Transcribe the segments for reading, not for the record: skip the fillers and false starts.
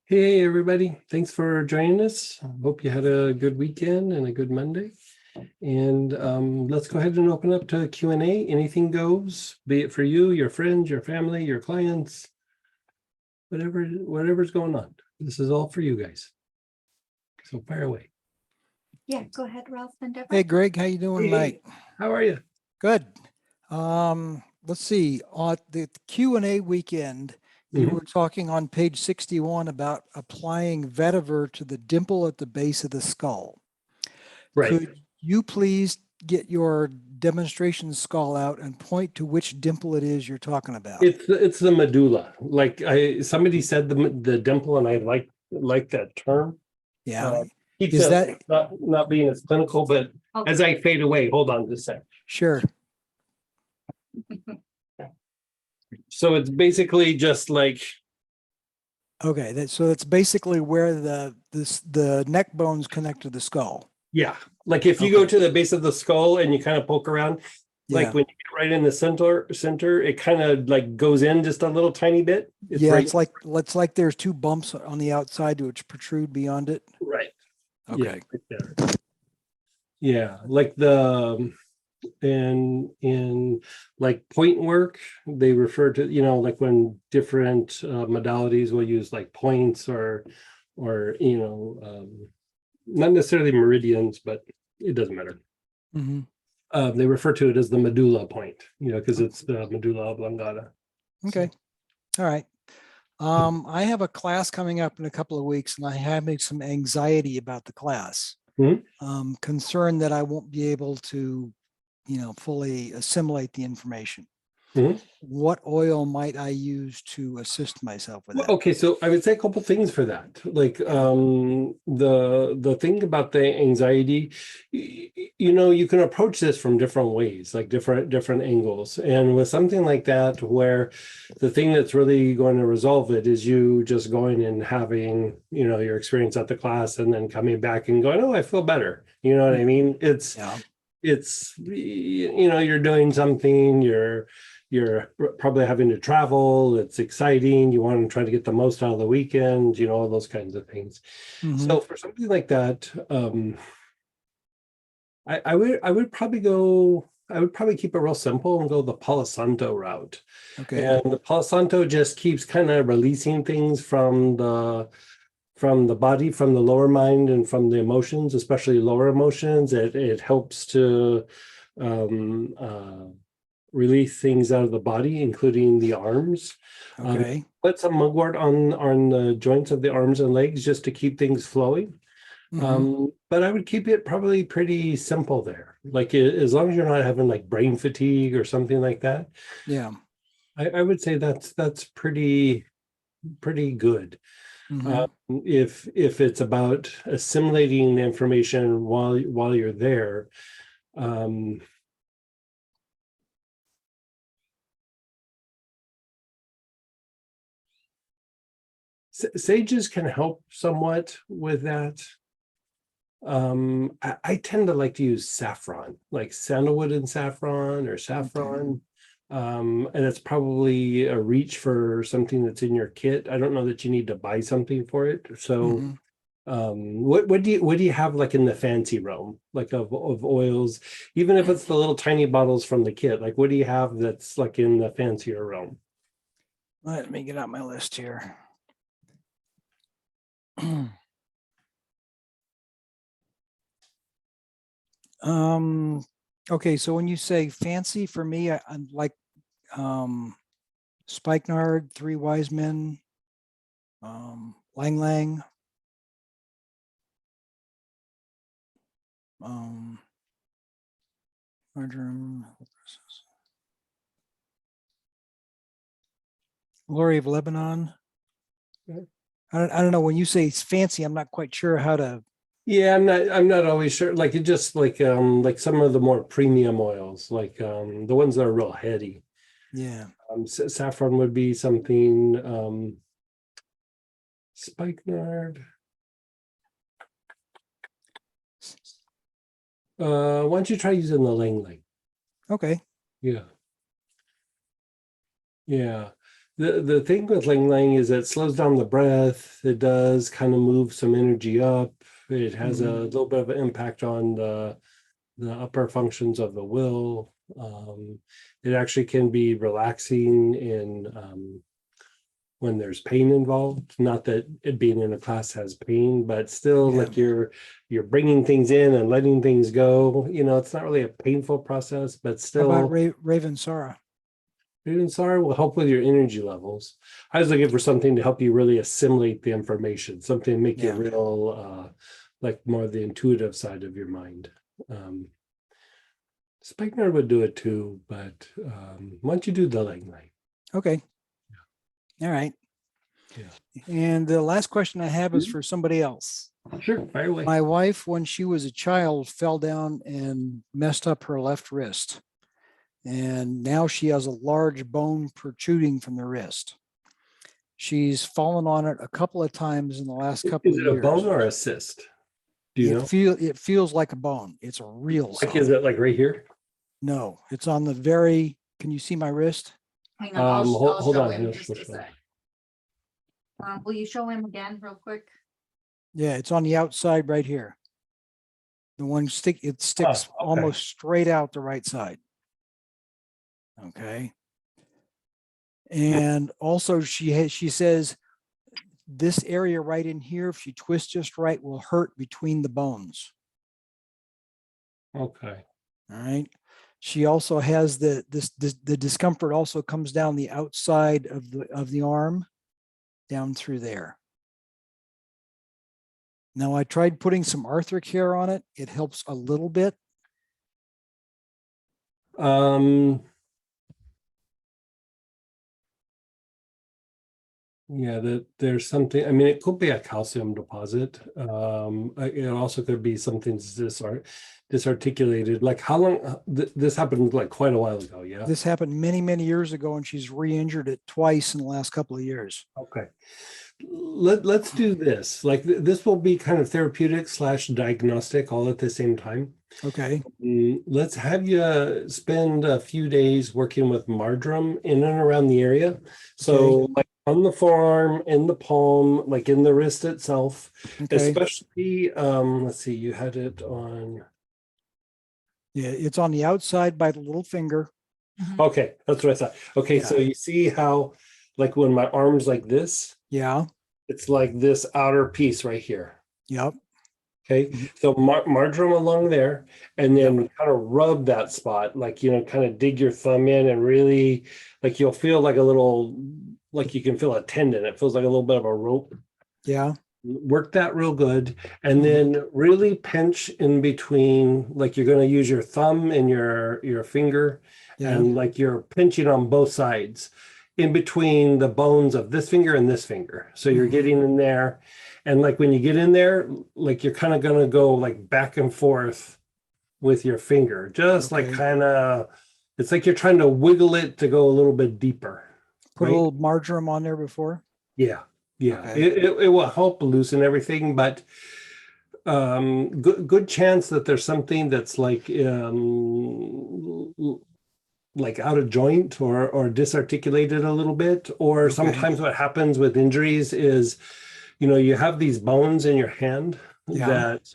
Hey, everybody. Thanks for joining us. Hope you had a good weekend and a good Monday. And let's go ahead and open up to Q&A. Anything goes, be it for you, your friends, your family, your clients, whatever's going on. This is all for you guys. So fire away. Yeah, go ahead, Ralph and Deborah. Hey, Greg, how you doing tonight? How are you? Good. Let's see. On the Q&A weekend, you were talking on page 61 about applying vetiver to the dimple at the base of the skull. Right. Could you please get your demonstration skull out and point to which dimple it is you're talking about? It's the medulla. Like somebody said the dimple, and I like that term. Yeah. Keeps Is us that not being as clinical, but as I fade away, hold on just a sec. sure? So it's basically just like, Okay, so that's basically where the neck bones connect to the skull. yeah, like if you go to the base of the skull and you kind of poke around, like Yeah. when you get right in the center, it kind of like goes in just a little tiny bit. Yeah, it's like there's two bumps on the outside which protrude beyond it. right. Okay. Yeah, right there. Yeah, like in like point work, they refer to, like when different modalities will use like points or not necessarily meridians, but it doesn't matter. Mm-hmm. They refer to it as the medulla point, because it's the medulla oblongata. Okay. All right. I have a class coming up in a couple of weeks, and I have some anxiety about the class. Concerned that I won't be able to, fully assimilate the information. Mhm. What oil might I use to assist myself with that? Okay, so I would say a couple things for that. Like the thing about the anxiety, you can approach this from different ways, like different angles. And with something like that, where the thing that's really going to resolve it is you just going and having, your experience at the class and then coming back and going, oh, I feel better. You know what I mean? It's you're doing something, you're probably having to travel, it's exciting, you want to try to get the most out of the weekend, all those kinds of things. So for something like that, I would probably keep it real simple and go the Palo Santo route. Okay. And the Palo Santo just keeps kind of releasing things from the body, from the lower mind, and from the emotions, especially lower emotions. It helps to release things out of the body, including the arms. Okay. Put some mugwort on the joints of the arms and legs just to keep things flowing. But I would keep it probably pretty simple there. Like as long as you're not having like brain fatigue or something like that. Yeah. I would say that's pretty good. If it's about assimilating the information while you're there, sages can help somewhat with that. I tend to like to use saffron, like sandalwood and saffron, or saffron. And it's probably a reach for something that's in your kit. I don't know that you need to buy something for it. So what do you have like in the fancy realm, like of oils, even if it's the little tiny bottles from the kit? Like what do you have that's like in the fancier realm? Let me get out my list here. Okay, so when you say fancy, for me, I like spikenard, three wise men, lang lang, marjoram, glory of Lebanon. I don't know, when you say it's fancy, I'm not quite sure how to. Yeah, I'm not always sure. Like it just like some of the more premium oils, like the ones that are real heady. Yeah. Saffron would be something. Spikenard. Why don't you try using the lang lang? Okay. Yeah. The thing with Lang Lang is that it slows down the breath. It does kind of move some energy up. It has a little bit of an impact on the upper functions of the will. It actually can be relaxing in when there's pain involved. Not that it being in a class has pain, but still Yeah. like you're bringing things in and letting things go. You know, it's not really a painful process, but How about still. Raven Sara? Raven Sara will help with your energy levels. I was looking for something to help you really assimilate the information, something to make you Yeah. real, like more the intuitive side of your mind. Spikenard would do it too, but why don't you do the Lang Lang? Okay. All right. Yeah. And the last question I have is for somebody else. Sure, fire away. My wife, when she was a child, fell down and messed up her left wrist. And now she has a large bone protruding from the wrist. She's fallen on it a couple of times in the last couple Is of it a years. bone or a cyst? Do you know? It feels like a bone. It's a real Like, cyst. is it like right here? No, it's on the very, can you see my wrist? Hang on, I'll Hold show on. him He'll just a switch one. sec. Will you show him again real quick? Yeah, it's on the outside right here. The one it sticks okay. almost straight out the right side. Okay. And also she says this area right in here, if you twist just right, will hurt between the bones. Okay. All right. She also has the discomfort also comes down the outside of the arm down through there. Now I tried putting some arthric hair on it. It helps a little bit. Yeah, there's something, I mean, it could be a calcium deposit. It also could be something disarticulated. Like how long, this happened like quite a while ago, yeah? This happened many, many years ago, and she's re-injured it twice in the last couple of years. Okay. Let's do this. Like this will be kind of therapeutic / diagnostic all at the same time. Okay. Let's have you spend a few days working with marjoram in and around the area. So like on the forearm, in the palm, like in the wrist itself, Okay. especially, let's see, you had it on. Yeah, it's on the outside by the little finger. Okay, that's what I thought. Okay, so you see how, like when my arm's like this, Yeah. it's like this outer piece right here. Yep. Okay, so marjoram along there, and then kind of rub that spot, like, you know, kind of dig your thumb in and really, like you'll feel like a little, like you can feel a tendon. It feels like a little bit of a rope. Yeah. Work that real good, and then really pinch in between, like you're going to use your thumb and your finger, and like you're pinching on both sides in between the bones of this finger and this finger. So you're getting in there. And like when you get in there, like you're kind of going to go like back and forth with your finger, just like kind of, it's like you're trying to wiggle it to go a little bit deeper. Put a little marjoram on there before. Yeah. It will help loosen everything, but good chance that there's something that's like out of joint or disarticulated a little bit. Or sometimes what happens with injuries is, you know, you have these bones in your hand that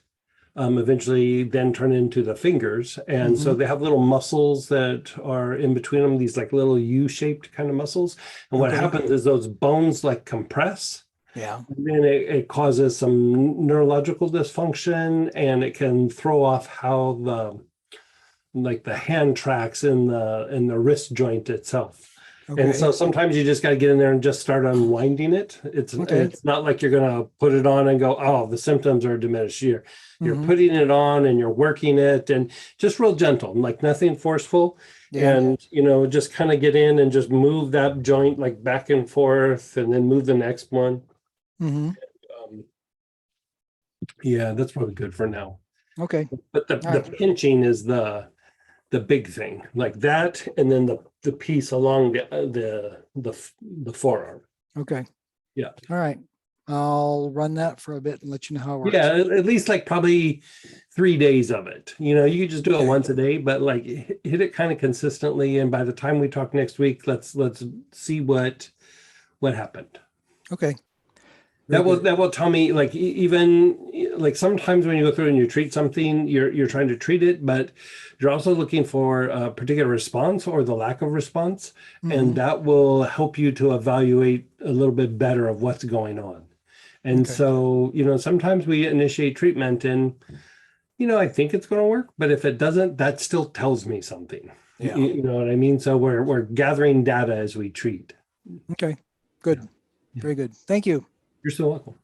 eventually then turn into the fingers. And so they have little muscles that are in between them, these like little U-shaped kind of muscles. And what happens is those bones like compress. Yeah. And then it causes some neurological dysfunction, and it can throw off how the hand tracks in the wrist joint itself. And so sometimes you just got to get in there and just start unwinding it. It's not like you're going to put it on and go, oh, the symptoms are diminished. You're putting it on and you're working it, and just real gentle, like nothing forceful. And, you know, just kind of get in and just move that joint like back and forth, and then move the next one. Yeah, that's probably good for now. Okay. But the pinching is the big thing, like that, and then the piece along the forearm. Okay. Yeah. All right. I'll run that for a bit and let you know how it works. Yeah, at least like probably 3 days of it. You know, you could just do it once a day, but like hit it kind of consistently. And by the time we talk next week, let's see what what happened. Okay. Very good. That will tell me, like, even like sometimes when you go through and you treat something, you're trying to treat it, but you're also looking for a particular response or the lack of response, and Mhm. that will help you to evaluate a little bit better of what's going on. And Okay. so, sometimes we initiate treatment and, I think it's going to work, but if it doesn't, that still tells me something. Yeah. You know what I mean? So we're gathering data as we treat. Okay. Good. Yeah. Very good. Thank you. You're so welcome.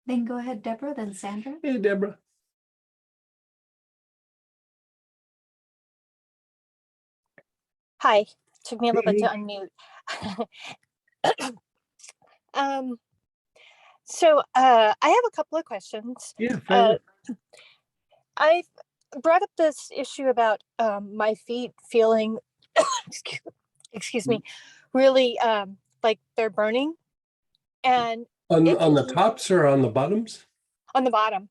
Then go ahead, Deborah, then Sandra. Hey, Deborah. Hi, took me a little bit to Hey. unmute. Um, I have a couple of questions. Yeah, Uh, fine. I've brought up this issue about my feet feeling, excuse, excuse me, really like they're burning, and it On the can tops or on the bottoms? on the bottom,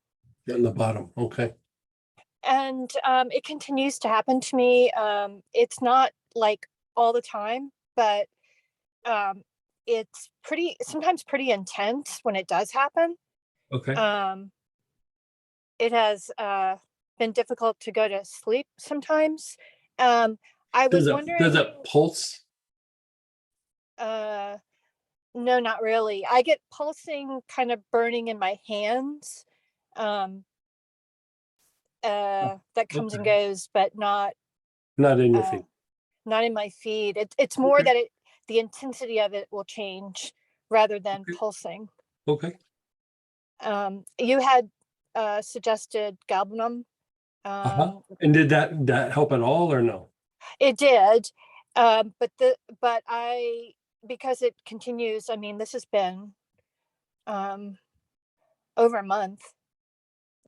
On the bottom. Okay. and it continues to happen to me. It's not like all the time, but um, it's sometimes pretty intense when it does happen. Okay. It has been difficult to go to sleep sometimes. I Does was does wondering, it pulse? uh, no, not really. I get pulsing kind of burning in my hands. Um, that comes and Okay. goes, but not Not in your uh, feet. not in my feet. It's more Okay. that the intensity of it will change rather than Okay. pulsing. Okay. You had suggested galbanum. Uh-huh. Um, And did that help at all or no? It did, but I because it continues. I mean, this has been um, over a month.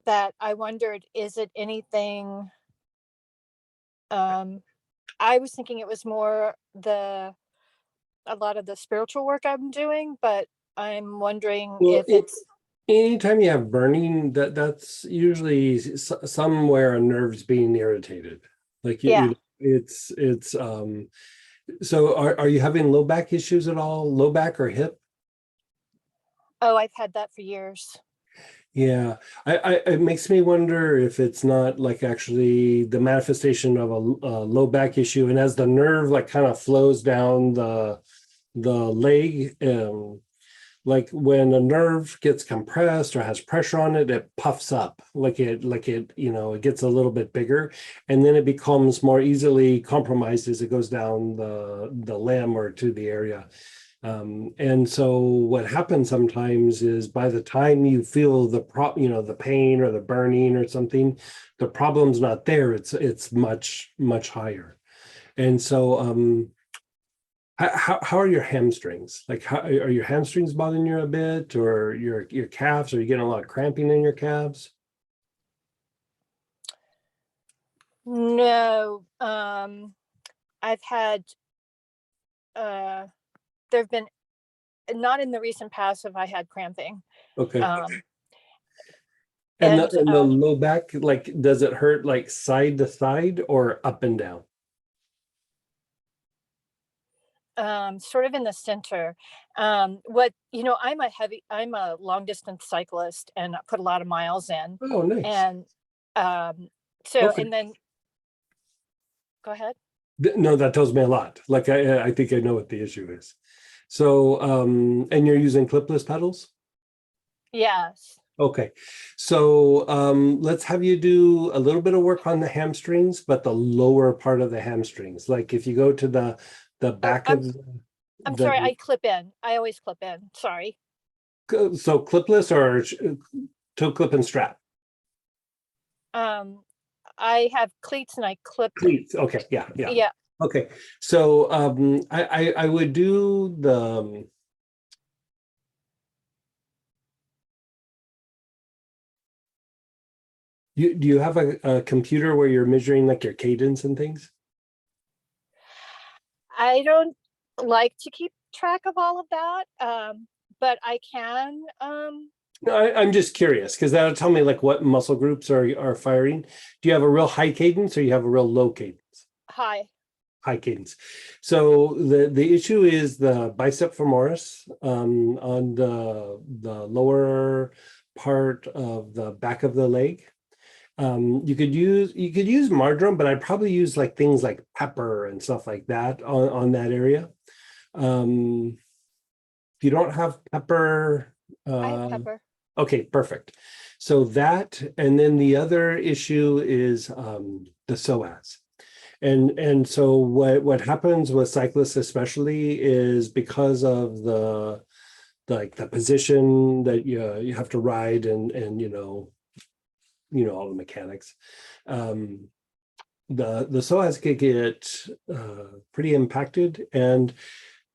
That I wondered, is it anything? Um, I was thinking it was more a lot of the spiritual work I'm doing, but I'm wondering Well, if it's anytime you have burning, that's usually somewhere a nerve's being irritated. Like yeah. it's so are you having low back issues at all? Low back or hip? Oh, I've had that for years. Yeah, it makes me wonder if it's not like actually the manifestation of a low back issue, and as the nerve like kind of flows down the leg, like when a nerve gets compressed or has pressure on it, it puffs up like it it gets a little bit bigger, and then it becomes more easily compromised as it goes down the limb or to the area. And so what happens sometimes is by the time you feel the pain or the burning or something, the problem's not there. It's much higher. And so how are your hamstrings? Like how are your hamstrings bothering you a bit, or your calves? Are you getting a lot of cramping in your calves? No, I've had there've been not in the recent past have I had cramping. Okay. Um, And and the low back, like, does it hurt like side to side or up and down? Sort of in the center. I'm a long distance cyclist and I put a lot of miles in. Oh, nice. And um, so, Okay. and then go ahead. No, that tells me a lot. Like I think I know what the issue is. So and you're using clipless pedals? Yes. Okay. So let's have you do a little bit of work on the hamstrings, but the lower part of the hamstrings. Like if you go to the Oh, back I'm, of I'm sorry. the I clip in. I always clip in. Sorry. so clipless or toe clip and strap. Um, I have cleats and I clip. Cleats. Okay. Yeah. Yeah. Yeah. Okay. So I would do the do you have a computer where you're measuring like your cadence and things? I don't like to keep track of all of that. But I can. No, I'm just curious because that'll tell me like what muscle groups are firing. Do you have a real high cadence or you have a real low cadence? Hi. high cadence. So the issue is the bicep femoris on the lower part of the back of the leg. You could use marjoram, but I'd probably use like things like pepper and stuff like that on that area. If you don't have pepper, I have pepper. okay, perfect. So that, and then the other issue is the psoas. And so what happens with cyclists especially is because of the position that you have to ride and all the mechanics. The psoas could get pretty impacted, and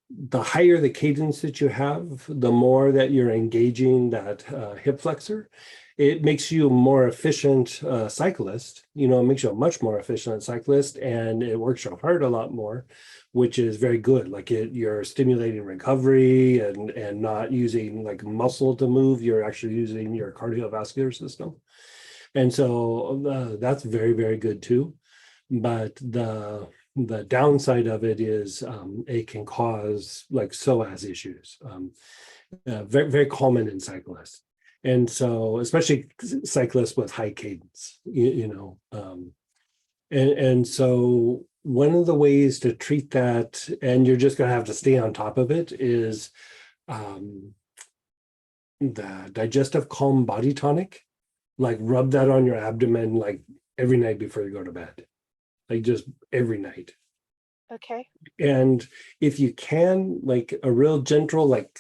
the higher the cadence that you have, the more that you're engaging that hip flexor. It makes you a more efficient cyclist. It makes you a much more efficient cyclist, and it works your heart a lot more, which is very good. Like you're stimulating recovery and not using like muscle to move. You're actually using your cardiovascular system. And so that's very, very good too. But the downside of it is it can cause like psoas issues, very, very common in cyclists. And so especially cyclists with high cadence, and so one of the ways to treat that, and you're just going to have to stay on top of it, is the Digestive Calm Body Tonic. Like rub that on your abdomen like every night before you go to bed, like just every night. Okay. And if you can, like a real gentle, like,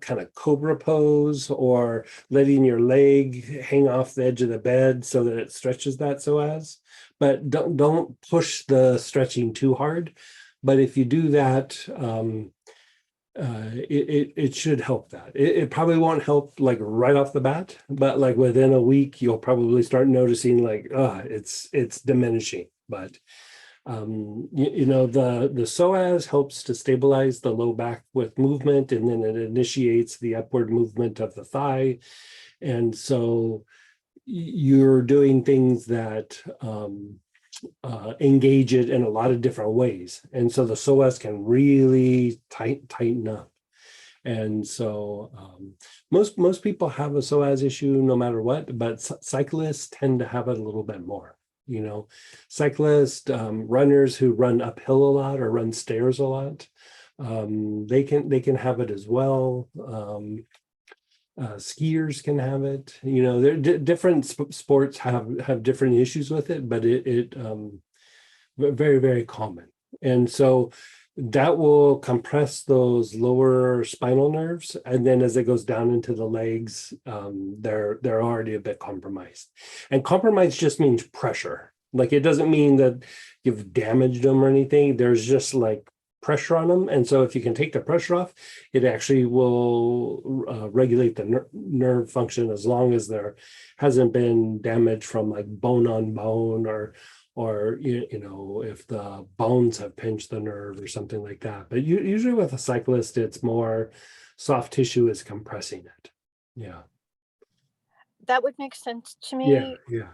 kind of cobra pose, or letting your leg hang off the edge of the bed so that it stretches that psoas, but don't push the stretching too hard. But if you do that, it should help that. It probably won't help like right off the bat, but like within a week, you'll probably start noticing like, it's diminishing. But the psoas helps to stabilize the low back with movement, and then it initiates the upward movement of the thigh. And so you're doing things that engage it in a lot of different ways. And so the psoas can really tighten up. And so most people have a psoas issue no matter what, but cyclists tend to have it a little bit more. Cyclists, runners who run uphill a lot or run stairs a lot, they can have it as well. Skiers can have it. Different sports have different issues with it, but it very, very common. And so that will compress those lower spinal nerves, and then as it goes down into the legs, they're already a bit compromised. And compromise just means pressure. Like it doesn't mean that you've damaged them or anything. There's just like pressure on them, and so if you can take the pressure off, it actually will regulate the nerve function, as long as there hasn't been damage from like bone on bone, or if the bones have pinched the nerve or something like that. But usually with a cyclist, it's more soft tissue is compressing it. Yeah. That would make sense to Yeah. me. Yeah.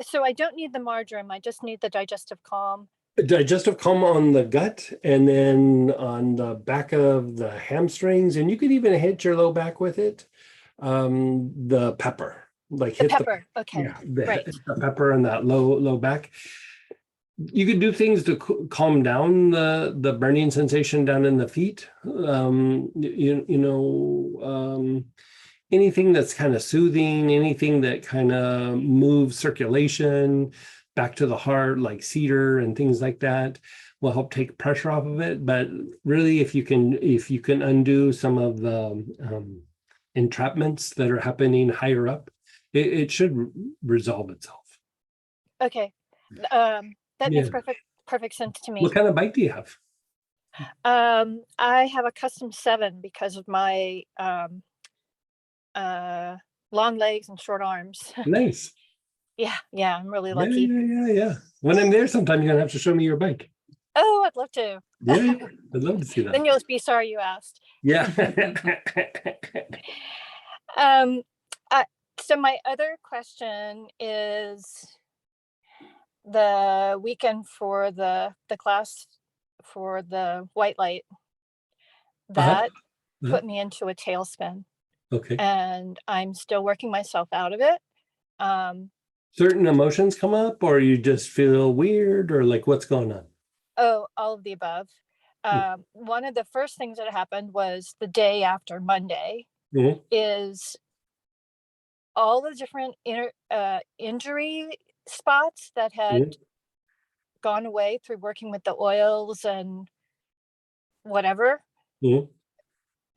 So I don't need the marjoram. I just need the Digestive Calm. Digestive Calm on the gut, and then on the back of the hamstrings, and you could even hit your low back with it. The pepper, like The hit pepper. Okay. Right. the pepper on that low back. You could do things to calm down the burning sensation down in the feet. Anything that's kind of soothing, anything that kind of moves circulation back to the heart, like cedar and things like that, will help take pressure off of it. But really, if you can undo some of the entrapments that are happening higher up, it should resolve itself. Okay. That makes Yeah. perfect sense to me. What kind of bike do you have? I have a custom 7 because of my long legs and short arms. Nice. Yeah, I'm really Yeah, lucky. yeah. When I'm there sometime, you're gonna have to show me your bike. Oh, I'd love to. Yeah, I'd love to see that. Then you'll be sorry you asked. Yeah. So my other question is, the weekend for the class for the white light, that put me into a tailspin, Okay. and I'm still working myself out of it. Certain emotions come up, or you just feel weird, or like what's going on? Oh, all of the above. One of the first things that happened was the day after Monday Mhm. is all the different injury spots that had Mhm. gone away through working with the oils and whatever Mhm.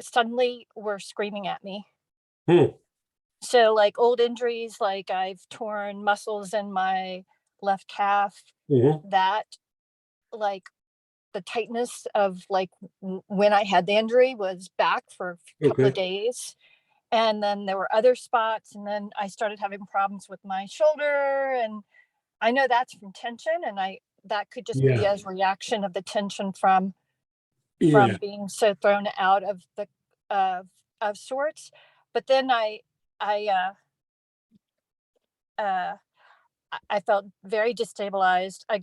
suddenly were screaming at me. Mhm. So like old injuries, like I've torn muscles in my left calf, Mhm. that like the tightness of like when I had the injury was back for a couple of Okay. days. And then there were other spots, and then I started having problems with my shoulder, and I know that's from tension, and that could just be Yeah. as reaction of the tension Yeah. from being so thrown out of the of sorts. But then I uh I felt very destabilized. I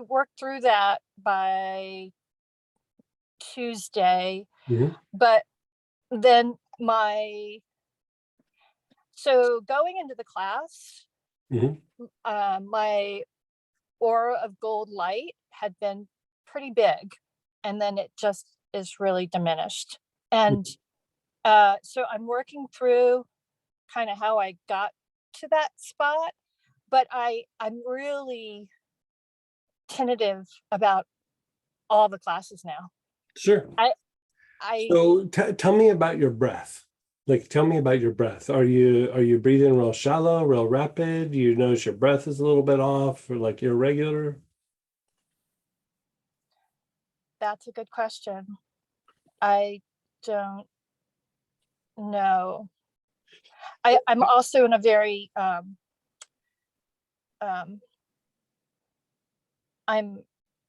worked through that by Tuesday, Mhm. but then so going into the class, Mhm. my aura of gold light had been pretty big, and then it just is really diminished. And so I'm working through kind of how I got to that spot, but I'm really tentative about all the classes now. Sure. I I So tell me about your breath. Like, tell me about your breath. Are you breathing real shallow, real rapid? You notice your breath is a little bit off or like irregular? That's a good question. I don't know. I'm also in a very um I'm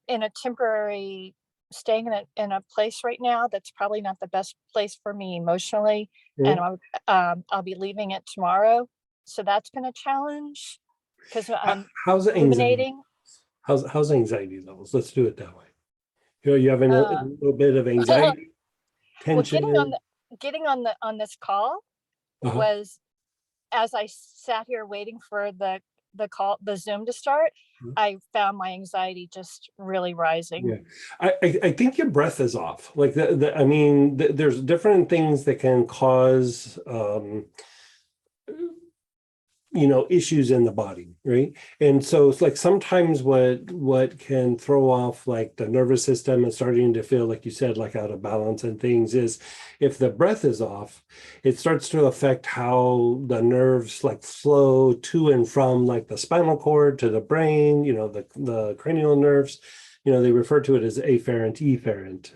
in a temporary staying in a place right now that's probably not the best place for me emotionally, and Mhm. I'll be leaving it tomorrow, so that's been a challenge because I'm How's the anxiety? ruminating. How's anxiety levels? Let's do it that way. You having a Uh, little bit of anxiety, well, tension? getting on this call Uh-huh. was, as I sat here waiting for the Zoom to start, I found my anxiety just really rising. Yeah, I think your breath is off. Like I mean, there's different things that can cause issues in the body, right? And so it's like sometimes what can throw off like the nervous system and starting to feel, like you said, like out of balance and things, is if the breath is off, it starts to affect how the nerves like flow to and from like the spinal cord to the brain, the cranial nerves. They refer to it as afferent efferent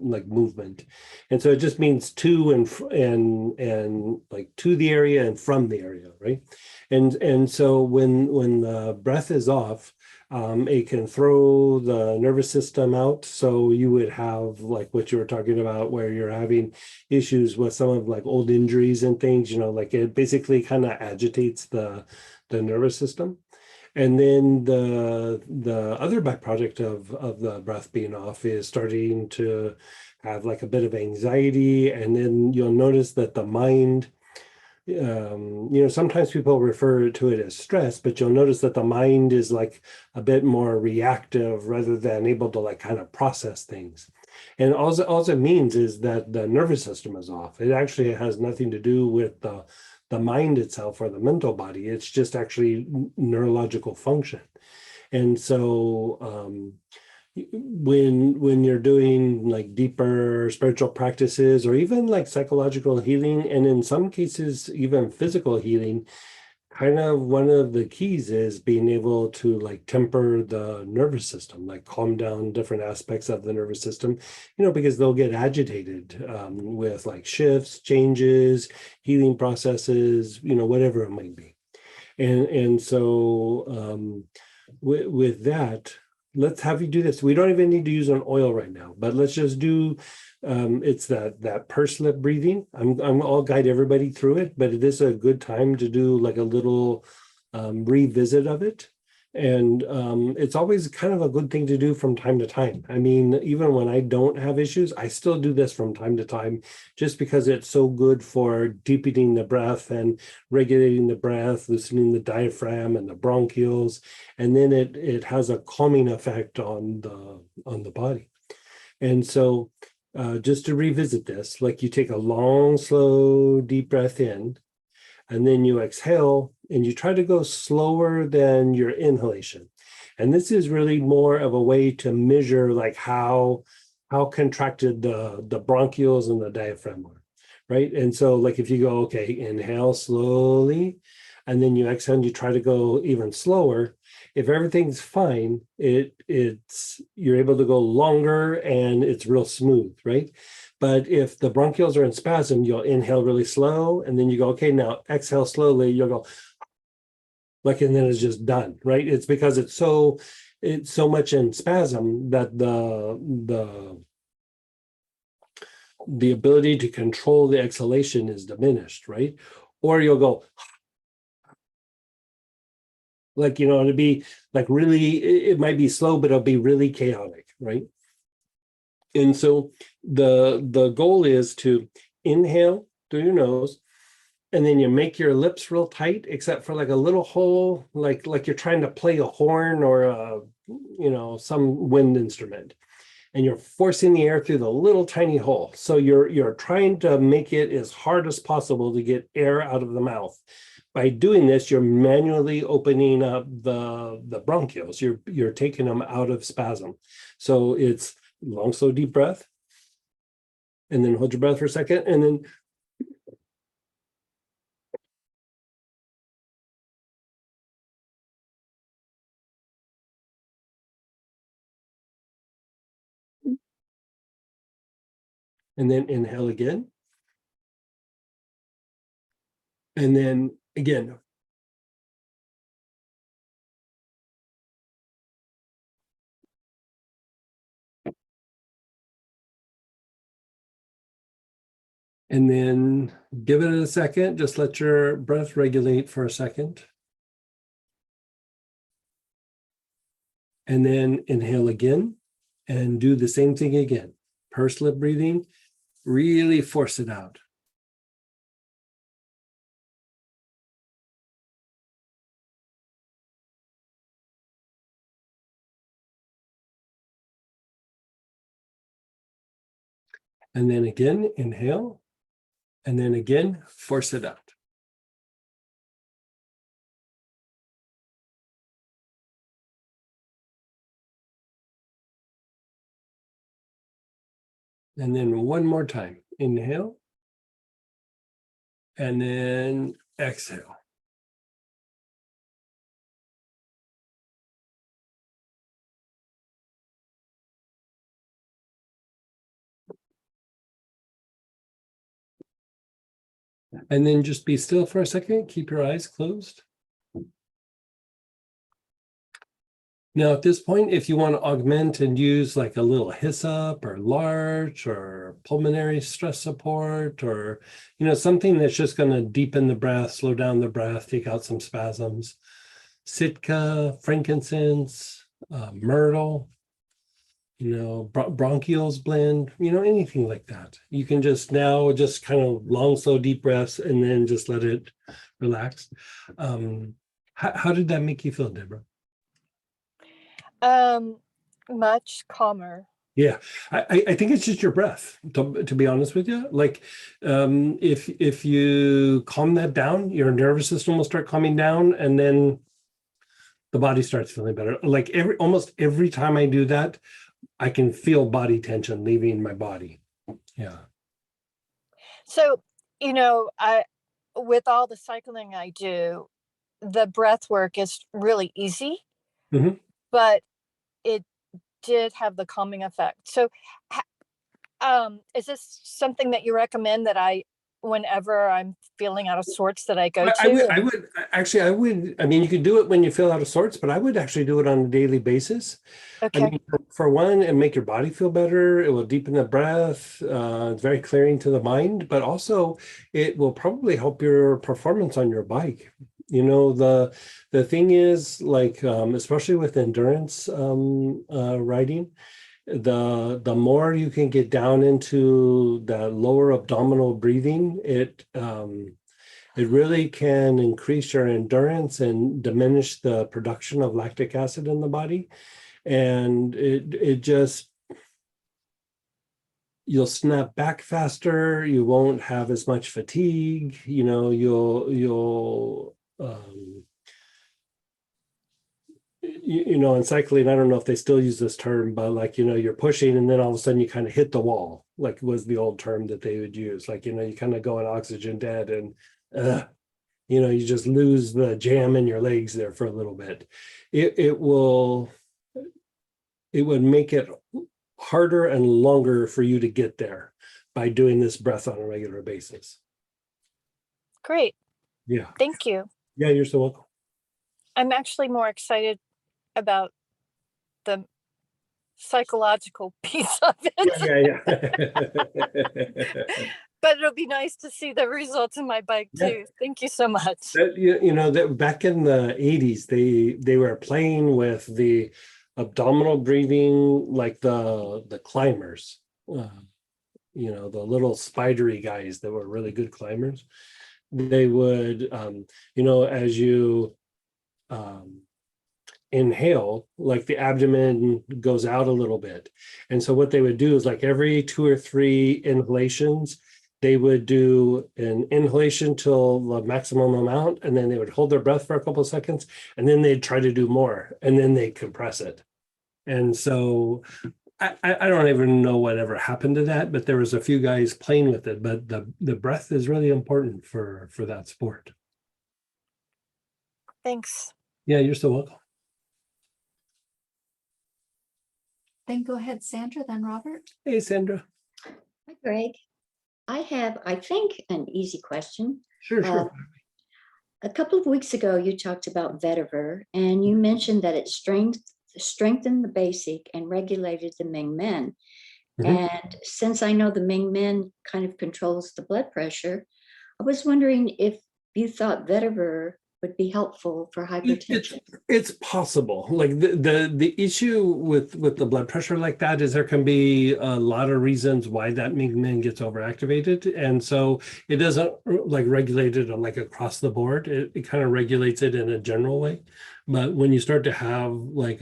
like movement. And so it just means to and like to the area and from the area, right? And so when the breath is off, it can throw the nervous system out. So you would have like what you were talking about, where you're having issues with some of like old injuries and things. Like it basically kind of agitates the nervous system. And then the other byproduct of the breath being off is starting to have like a bit of anxiety, and then you'll notice that the mind, sometimes people refer to it as stress, but you'll notice that the mind is like a bit more reactive rather than able to like kind of process things. And all it means is that the nervous system is off. It actually has nothing to do with the mind itself or the mental body. It's just actually neurological function. And so when you're doing like deeper spiritual practices or even like psychological healing, and in some cases even physical healing, kind of one of the keys is being able to like temper the nervous system, like calm down different aspects of the nervous system, because they'll get agitated with like shifts, changes, healing processes, whatever it might be. And so with that, let's have you do this. We don't even need to use an oil right now, but let's just do it's that pursed lip breathing. I'll guide everybody through it, but it is a good time to do like a little revisit of it. And it's always kind of a good thing to do from time to time. I mean, even when I don't have issues, I still do this from time to time, just because it's so good for deepening the breath and regulating the breath, loosening the diaphragm and the bronchioles, and then it has a calming effect on the body. And so just to revisit this, like you take a long, slow, deep breath in, and then you exhale and you try to go slower than your inhalation. And this is really more of a way to measure like how contracted the bronchioles and the diaphragm are, right? And so like if you go, okay, inhale slowly, and then you exhale and you try to go even slower, if everything's fine, it's you're able to go longer and it's real smooth, right? But if the bronchioles are in spasm, you'll inhale really slow, and then you go, okay, now exhale slowly. You'll go like, and then it's just done, right? It's because it's so much in spasm that the ability to control the exhalation is diminished, right? Or you'll go like, it'll be like really, it might be slow, but it'll be really chaotic, right? And so the goal is to inhale through your nose, and then you make your lips real tight, except for like a little hole, like you're trying to play a horn or some wind instrument, and you're forcing the air through the little tiny hole. So you're trying to make it as hard as possible to get air out of the mouth. By doing this, you're manually opening up the bronchioles. You're taking them out of spasm. So it's long, slow, deep breath, and then hold your breath for a second, and then inhale again. And then again. And then give it a second. Just let your breath regulate for a second. And then inhale again and do the same thing again. Pursed lip breathing, really force it out. And then again, inhale. And then again, force it out. And then one more time. Inhale. And then exhale. And then just be still for a second. Keep your eyes closed. Now, at this point, if you want to augment and use like a little hyssop or larch or pulmonary stress support, or, something that's just going to deepen the breath, slow down the breath, take out some spasms, Sitka, frankincense, myrtle, bronchioles blend, anything like that. You can just kind of long, slow, deep breaths, and then just let it relax. How did that make you feel, Deborah? Much calmer. Yeah, I think it's just your breath, to be honest with you. Like, if you calm that down, your nervous system will start calming down, and then the body starts feeling better. Like almost every time I do that, I can feel body tension leaving my body. Yeah. So, with all the cycling I do, the breath work is really easy, Mhm. but it did have the calming effect. So, is this something that you recommend that whenever I'm feeling out of sorts, that I go to? I mean, you could do it when you feel out of sorts, but I would actually do it on a daily basis. Okay. I mean, for one, it make your body feel better. It will deepen the breath. It's very clearing to the mind, but also it will probably help your performance on your bike. The thing is, like, especially with endurance riding, the more you can get down into the lower abdominal breathing, it really can increase your endurance and diminish the production of lactic acid in the body. And it just, you'll snap back faster, you won't have as much fatigue, in cycling, I don't know if they still use this term, but like, you're pushing and then all of a sudden you kind of hit the wall, like was the old term that they would use. Like, you kind of go in oxygen dead and, you just lose the jam in your legs there for a little bit. It would make it harder and longer for you to get there by doing this breath on a regular basis. Great. Yeah. Thank you. Yeah, you're so welcome. I'm actually more excited about the psychological piece of it. Yeah. But it'll be nice to see the results in my bike Yeah. too. Thank you so much. That back in the 80s, they were playing with the abdominal breathing, like the climbers, the little spidery guys that were really good climbers. They would, as you inhale, like the abdomen goes out a little bit. And so what they would do is, like, every 2 or 3 inhalations, they would do an inhalation till the maximum amount, and then they would hold their breath for a couple of seconds, and then they'd try to do more, and then they compress it. And so I don't even know whatever happened to that, but there was a few guys playing with it. But the breath is really important for that sport. Thanks. Yeah, you're so welcome. Then go ahead, Sandra, then Robert. Hey, Sandra. Hi, Greg. I have, I think, an easy question. Sure. A couple of weeks ago, you talked about vetiver, and you mentioned that it strengthened the basic and regulated the Ming Men. And since I know the Ming Men kind of controls the blood pressure, I was wondering if you thought vetiver would be helpful for hypertension. It's possible. Like the issue with the blood pressure like that is there can be a lot of reasons why that Ming gets overactivated, and so it doesn't like regulate it like across the board. It kind of regulates it in a general way, but when you start to have like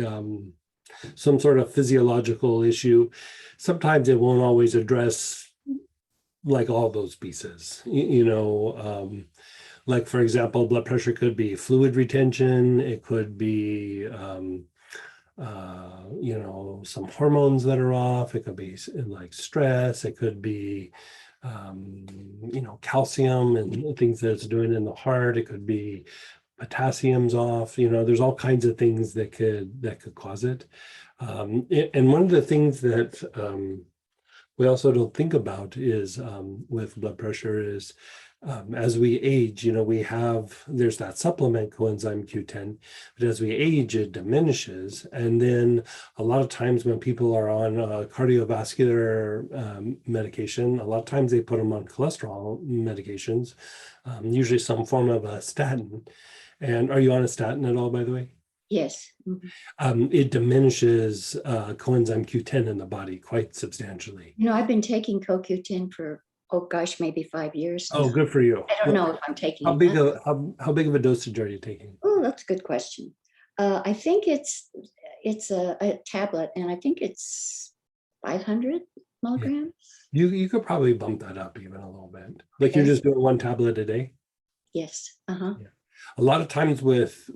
some sort of physiological issue, sometimes it won't always address like all those pieces. Like, for example, blood pressure could be fluid retention. It could be, some hormones that are off. It could be like stress. It could be, calcium and things that it's doing in the heart. It could be potassium's off. There's all kinds of things that could cause it. And one of the things that we also don't think about is with blood pressure is, as we age, there's that supplement coenzyme Q10, but as we age, it diminishes. And then a lot of times when people are on cardiovascular medication, a lot of times they put them on cholesterol medications, usually some form of a statin. And are you on a statin at all, by the way? Yes. It diminishes coenzyme Q10 in the body quite substantially. I've been taking CoQ10 for, oh gosh, maybe 5 years. Oh, good for you. I don't know if I'm taking How big enough. how big of a dosage are you taking? Oh, that's a good question. I think it's a tablet, and I think it's 500 milligrams. You could probably bump that up even a little bit. Like you're Okay. just doing 1 tablet a day. Yes. A lot of times with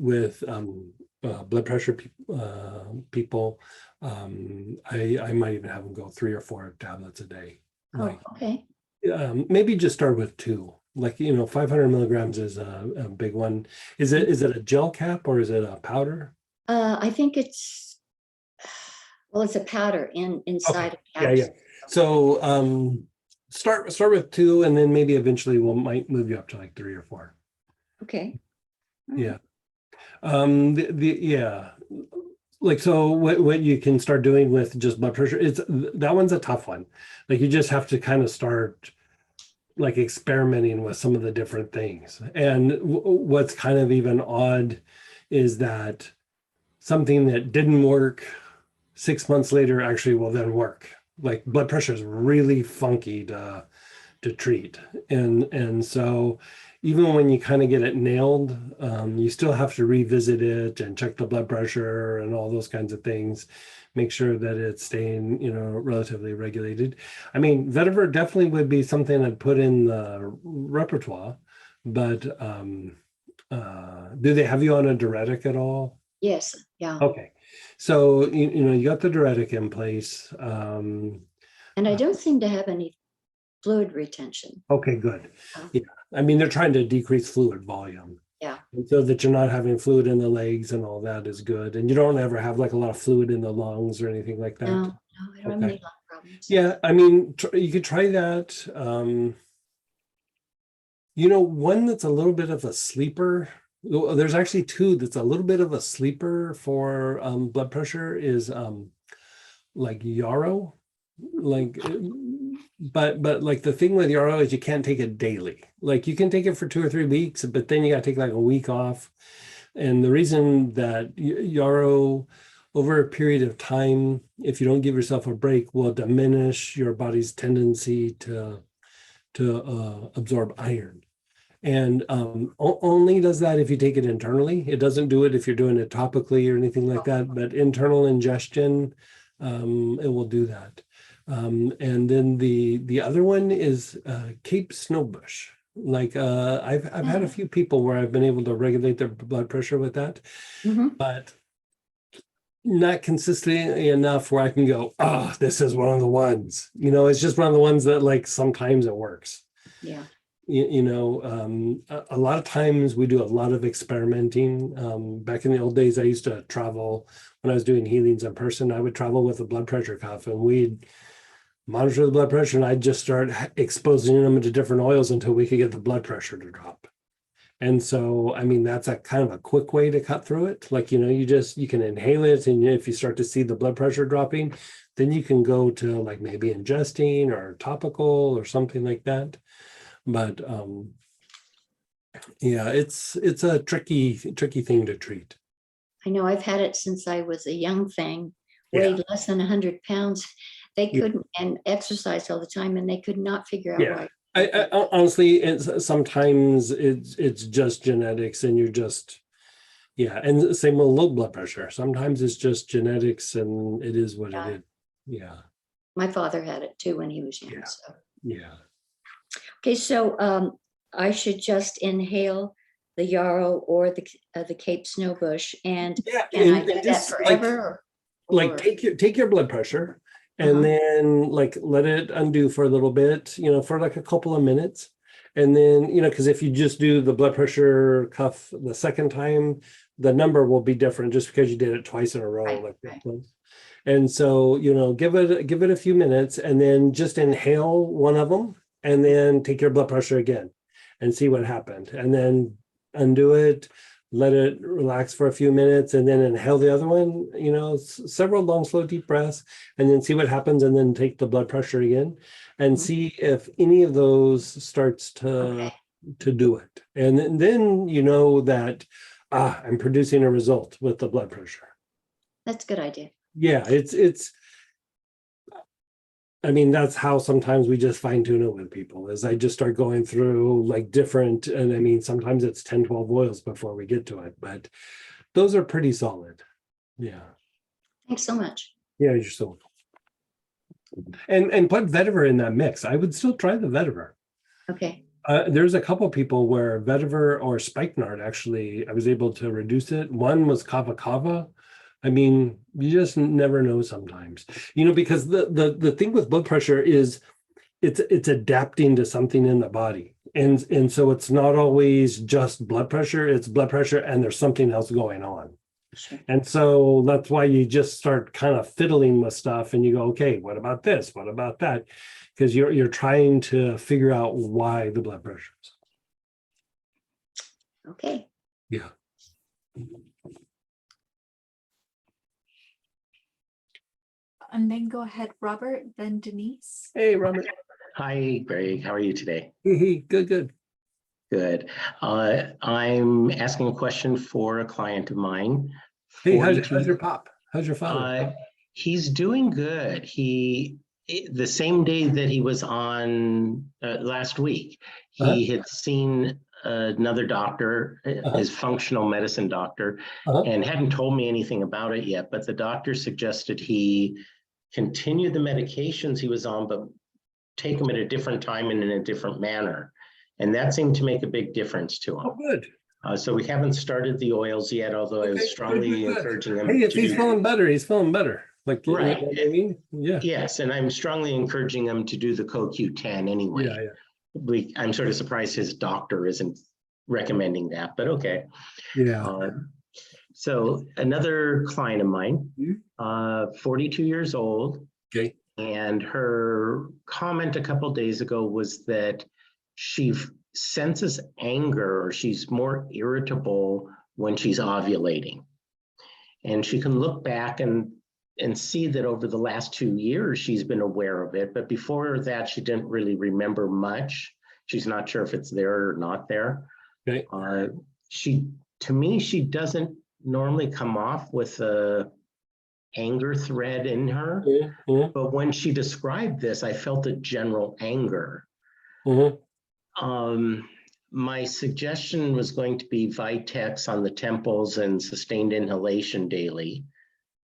blood pressure people, I might even have them go 3 or 4 tablets a day. Oh, okay. Maybe just start with 2. Like 500 milligrams is a big one. Is it a gel cap or is it a powder? I think it's a powder inside a Yeah. capsule. So start with 2, and then maybe eventually might move you up to like 3 or 4. Okay. Yeah. Like, so what you can start doing with just blood pressure, that one's a tough one. Like you just have to kind of start like experimenting with some of the different things. And what's kind of even odd is that something that didn't work 6 months later actually will then work. Like blood pressure is really funky to treat. And so even when you kind of get it nailed, you still have to revisit it and check the blood pressure and all those kinds of things. Make sure that it's staying, relatively regulated. I mean, vetiver definitely would be something I'd put in the repertoire, but do they have you on a diuretic at all? Yes, yeah. Okay, so you got the diuretic in place. And I don't seem to have any fluid retention. Okay, good. Oh. Yeah, I mean they're trying to decrease fluid volume. Yeah. And so that you're not having fluid in the legs and all that is good, and you don't ever have like a lot of fluid in the lungs or anything like that. No, I don't have Okay. any lung problems. Yeah, I mean you could try that. One that's a little bit of a sleeper. Well, there's actually two that's a little bit of a sleeper for blood pressure is like yarrow, like but like the thing with yarrow is you can't take it daily. Like you can take it for 2 or 3 weeks, but then you got to take like a week off. And the reason that yarrow over a period of time, if you don't give yourself a break, will diminish your body's tendency to absorb iron. And only does that if you take it internally. It doesn't do it if you're doing it topically or anything like that, but internal ingestion, it will do that. And then the other one is Cape Snowbush. Like I've had a few people where I've been able to regulate their blood pressure with that, Mhm. but not consistently enough where I can go, oh, this is one of the ones. It's just one of the ones that like sometimes it works. Yeah. A lot of times we do a lot of experimenting. Back in the old days, I used to travel when I was doing healings in person. I would travel with a blood pressure cuff and we'd monitor the blood pressure, and I'd just start exposing them to different oils until we could get the blood pressure to drop. And so, I mean, that's a kind of a quick way to cut through it. Like, you can inhale it, and if you start to see the blood pressure dropping, then you can go to like maybe ingesting or topical or something like that. But yeah, it's a tricky thing to treat. I know I've had it since I was a young thing, Yeah. weighed less than 100 pounds. They Yeah. couldn't, and exercised all the time, and they could not figure out Yeah. why. I honestly, sometimes it's just genetics, and you're just, yeah, and same with low blood pressure. Sometimes it's just genetics, and it is what it is. Yeah, My father had it too when he was young. Yeah. So yeah. okay, so I should just inhale the yarrow or the Cape Snowbush, and Yeah, can I and do that just forever? like take your blood pressure and Uh-huh. then like let it undo for a little bit, for like a couple of minutes. And then, because if you just do the blood pressure cuff the second time, the number will be different just because you did it twice in a row. Right, Like right. that. And so, give it a few minutes and then just inhale one of them and then take your blood pressure again and see what happened. And then undo it, let it relax for a few minutes, and then inhale the other one, several long, slow, deep breaths, and then see what happens, and then take the blood pressure again and see if any of those starts to do it. And then that I'm producing a result with the blood pressure. That's a good idea. Yeah, it's I mean, that's how sometimes we just fine tune it with people is I just start going through like different, and I mean, sometimes it's 10, 12 oils before we get to it, but those are pretty solid. Yeah. Thanks so much. Yeah, you're so and put vetiver in that mix. I would still try the vetiver. Okay. There's a couple people where vetiver or spikenard actually I was able to reduce it. One was kava kava. I mean, you just never know sometimes, because the thing with blood pressure is it's adapting to something in the body. And so it's not always just blood pressure, it's blood pressure and there's something else going on. Sure. And so that's why you just start kind of fiddling with stuff and you go, okay, what about this? What about that? Because you're trying to figure out why the blood pressure is. Okay. Yeah. And then go ahead, Robert, then Denise. Hey, Robert. Hi, Greg. How are you today? Hey, good, good. Good. I'm asking a question for a client of mine. Hey, how's 42. your pop? How's your father? He's doing good. The same day that he was on last week, he had seen another doctor, his functional medicine doctor, and hadn't told me anything about it yet. But the doctor suggested he continue the medications he was on, but take them at a different time and in a different manner. And that seemed to make a big difference to him. Oh, good. So we haven't started the oils yet, although I was strongly encouraging him. Hey, if he's feeling better, he's feeling better. Like, you know Right. what I mean? Yeah. Yes, and I'm strongly encouraging him to do the CoQ10 anyway. Yeah. I'm sort of surprised his doctor isn't recommending that, but okay. Yeah. So another client of mine, 42 years old. Okay. And her comment a couple of days ago was that she senses anger, or she's more irritable when she's ovulating. And she can look back and see that over the last 2 years, she's been aware of it. But before that, she didn't really remember much. She's not sure if it's there or not there. Okay. To me, she doesn't normally come off with a anger thread in her. But when she described this, I felt a general anger. My suggestion was going to be Vitex on the temples and sustained inhalation daily.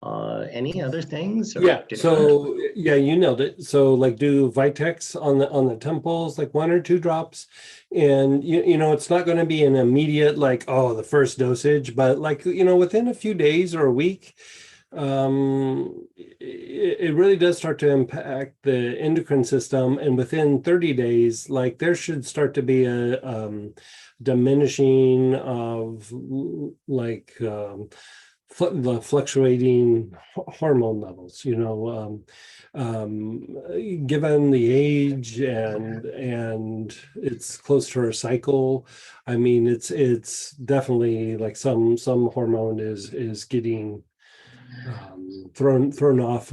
Any other things? Yeah. So yeah, you nailed it. So like do Vitex on the temples, like 1 or 2 drops. And you know, it's not going to be an immediate like, oh, the first dosage, but like, you know, within a few days or a week, it really does start to impact the endocrine system. And within 30 days, like there should start to be a diminishing of like the fluctuating hormone levels, you know, given the age and it's close to her cycle. I mean, it's definitely like some hormone is getting thrown off.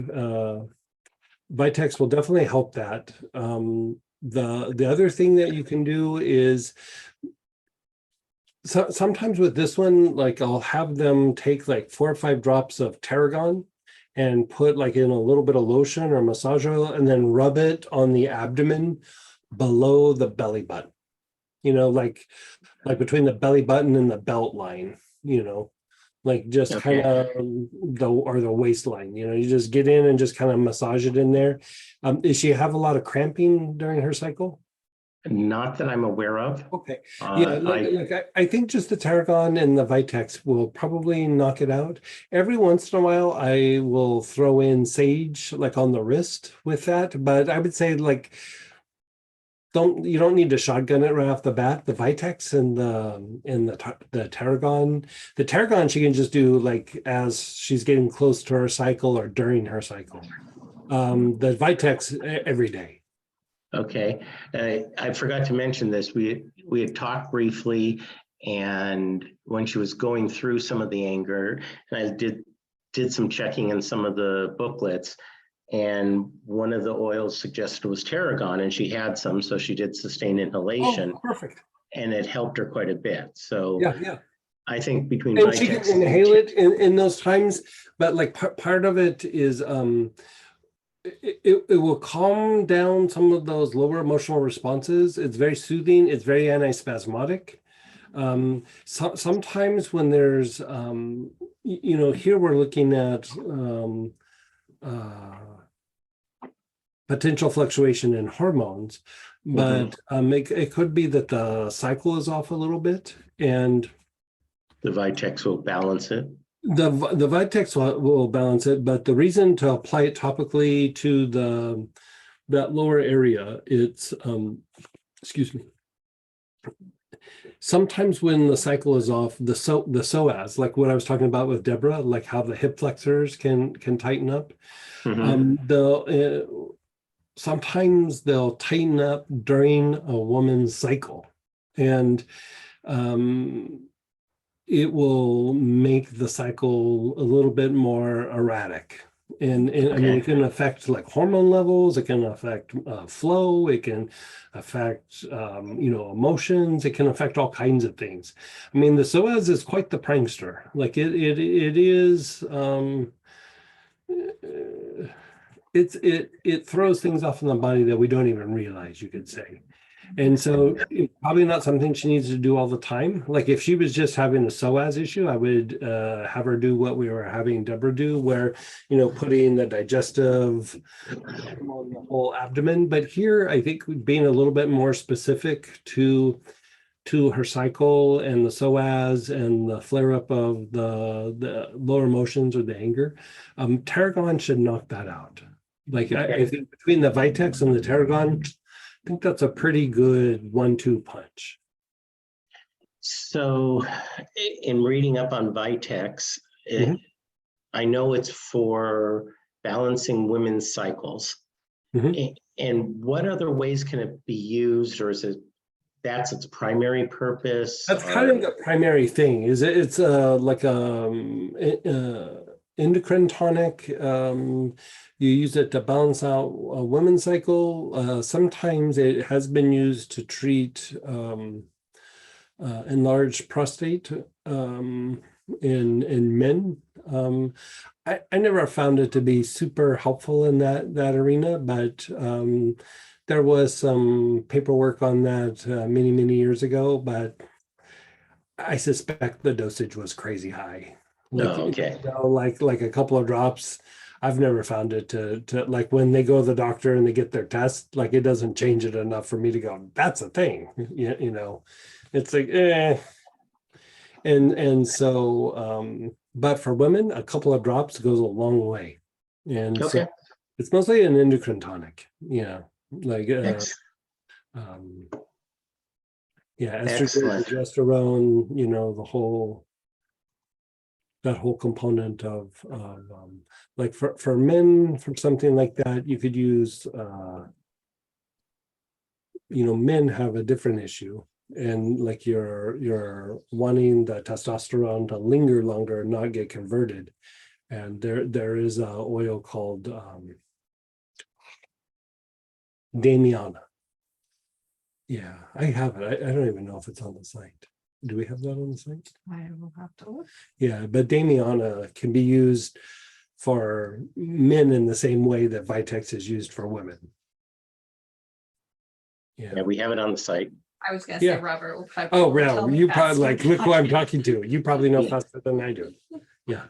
Vitex will definitely help that. The other thing that you can do is sometimes with this one, like I'll have them take like 4 or 5 drops of tarragon and put like in a little bit of lotion or massage oil and then rub it on the abdomen below the belly button, you know, like between the belly button and the belt line, you know, like just kind of the waistline, you know, you just get in and just kind of massage it in there. Does she have a lot of cramping during her cycle? Not that I'm aware of. Okay. Yeah, I think just the tarragon and the Vitex will probably knock it out. Every once in a while, I will throw in sage like on the wrist with that, but I would say like you don't need to shotgun it right off the bat. The Vitex and the tarragon. The tarragon she can just do like as she's getting close to her cycle or during her cycle. The Vitex every day. Okay, I forgot to mention this. We had talked briefly, and when she was going through some of the anger, and I did some checking in some of the booklets, and one of the oils suggested was tarragon, and she had some, so she did sustained inhalation. Oh, perfect. And it helped her quite a bit. So yeah. I think between and she can inhale it in those times, but like part of it is it will calm down some of those lower emotional responses. It's very soothing. It's very antispasmodic. Sometimes when there's, you know, here we're looking at potential fluctuation in hormones, but it could be that the cycle is off a little bit, and the Vitex will balance it. The Vitex will balance it, but the reason to apply it topically to that lower area, it's excuse me. Sometimes when the cycle is off, the psoas, like what I was talking about with Deborah, like how the hip flexors can tighten up. Sometimes they'll tighten up during a woman's cycle, and it will make the cycle a little bit more erratic. And I mean, it can affect like hormone levels, it can affect flow, it can affect, emotions, it can affect all kinds of things. I mean, the psoas is quite the prankster. Like it is, it throws things off in the body that we don't even realize, you could say. And so it's probably not something she needs to do all the time. Like if she was just having a psoas issue, I would have her do what we were having Deborah do, where, putting the digestive on the whole abdomen. But here, I think being a little bit more specific to her cycle and the psoas and the flare up of the lower emotions or the anger, Tarragon should knock that out. Like I think between the Vitex and the Tarragon, I think that's a pretty good 1-2 punch. So in reading up on Vitex, Mhm. I know it's for balancing women's cycles. Mhm. And what other ways can it be used, or is that's its primary purpose? That's kind of the primary thing. It's like endocrine tonic. You use it to balance out a women's cycle. Sometimes it has been used to treat enlarged prostate in men. I never found it to be super helpful in that arena, but there was some paperwork on that many years ago, but I suspect the dosage was crazy high. Like, okay. like a couple of drops. I've never found it to like when they go to the doctor and they get their test, like it doesn't change it enough for me to go, that's a thing. It's like, And so, but for women, a couple of drops goes a long way. And so Okay. it's mostly an endocrine tonic. Yeah. Like, um, yeah, estrogen, Excellent. progesterone, that whole component of like for men, for something like that, you could use, men have a different issue. And like you're wanting the testosterone to linger longer and not get converted. And there is a oil called Damiana. Yeah, I have it. I don't even know if it's on the site. Do we have that on the site? I will have to look. Yeah, but Damiana can be used for men in the same way that Vitex is used for women. Yeah, we have it on the site. I was gonna Yeah. say Robert will probably. Oh, will tell well, me you probably faster like, than look who I I'm can. talking to. You probably know faster than I do. Yeah.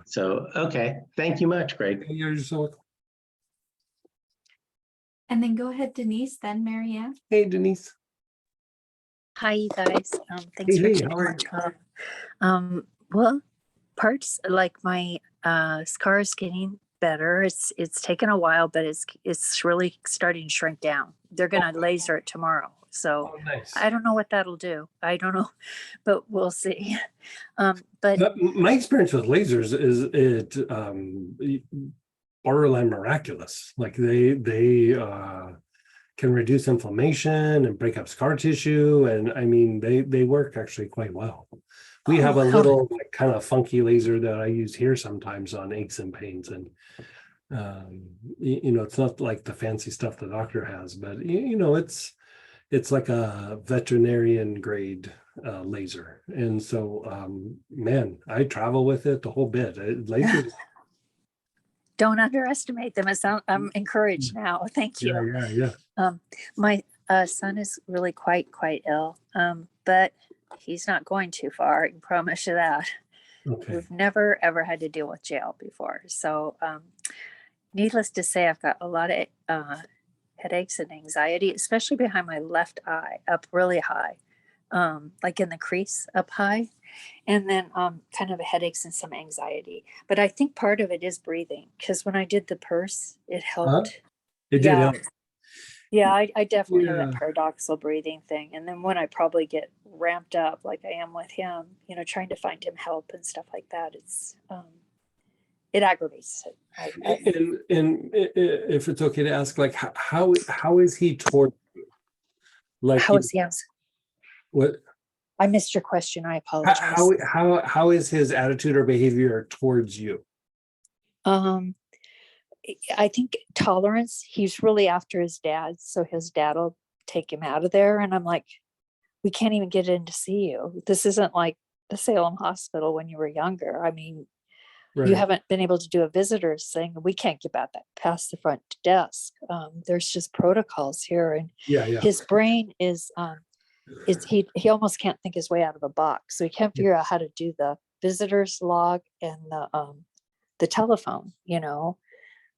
So, okay. Thank you much, Greg. You're so welcome. And then go ahead, Denise, then Mary Ann. Hey, Denise. Hi, you guys. Thanks for Hey, taking how are the time. Well, parts like my scar is getting better. It's taken a while, but it's really starting to shrink down. They're gonna laser it tomorrow, so Oh, nice. I don't know what that'll do. I don't know, but we'll see. But My experience with lasers is it borderline miraculous. Like they can reduce inflammation and break up scar tissue, and I mean they work actually quite well. We have a little like, kind of funky laser that I use here sometimes on aches and pains, and it's not like the fancy stuff the doctor has, but it's like a veterinarian grade laser. And so man, I travel with it the whole bit. Lasers. don't underestimate them. I'm encouraged now. Thank you. Yeah. My son is really quite ill, but he's not going too far. I can promise you that. Okay. We've never ever had to deal with jail before, so needless to say, I've got a lot of headaches and anxiety, especially behind my left eye, up really high, like in the crease up high, and then kind of headaches and some anxiety. But I think part of it is breathing, because when I did the purse, it helped. It did Yeah. help. Yeah, I definitely have Yeah. that paradoxical breathing thing. And then when I probably get ramped up like I am with him, trying to find him help and stuff like that, it aggravates it. And if it's okay to ask, like how is he toward you? Like How is he? what I missed your question. I apologize. how is his attitude or behavior towards you? Um, I think tolerance, he's really after his dad, so his dad will take him out of there. And I'm like, we can't even get in to see you. This isn't like the Salem Hospital when you were younger. I mean, you Right. haven't been able to do a visitor's thing. We can't get past the front desk. There's just protocols here, and Yeah, yeah. his brain is he almost can't think his way out of a box. So he can't figure out how to do the visitors log and the telephone, you know.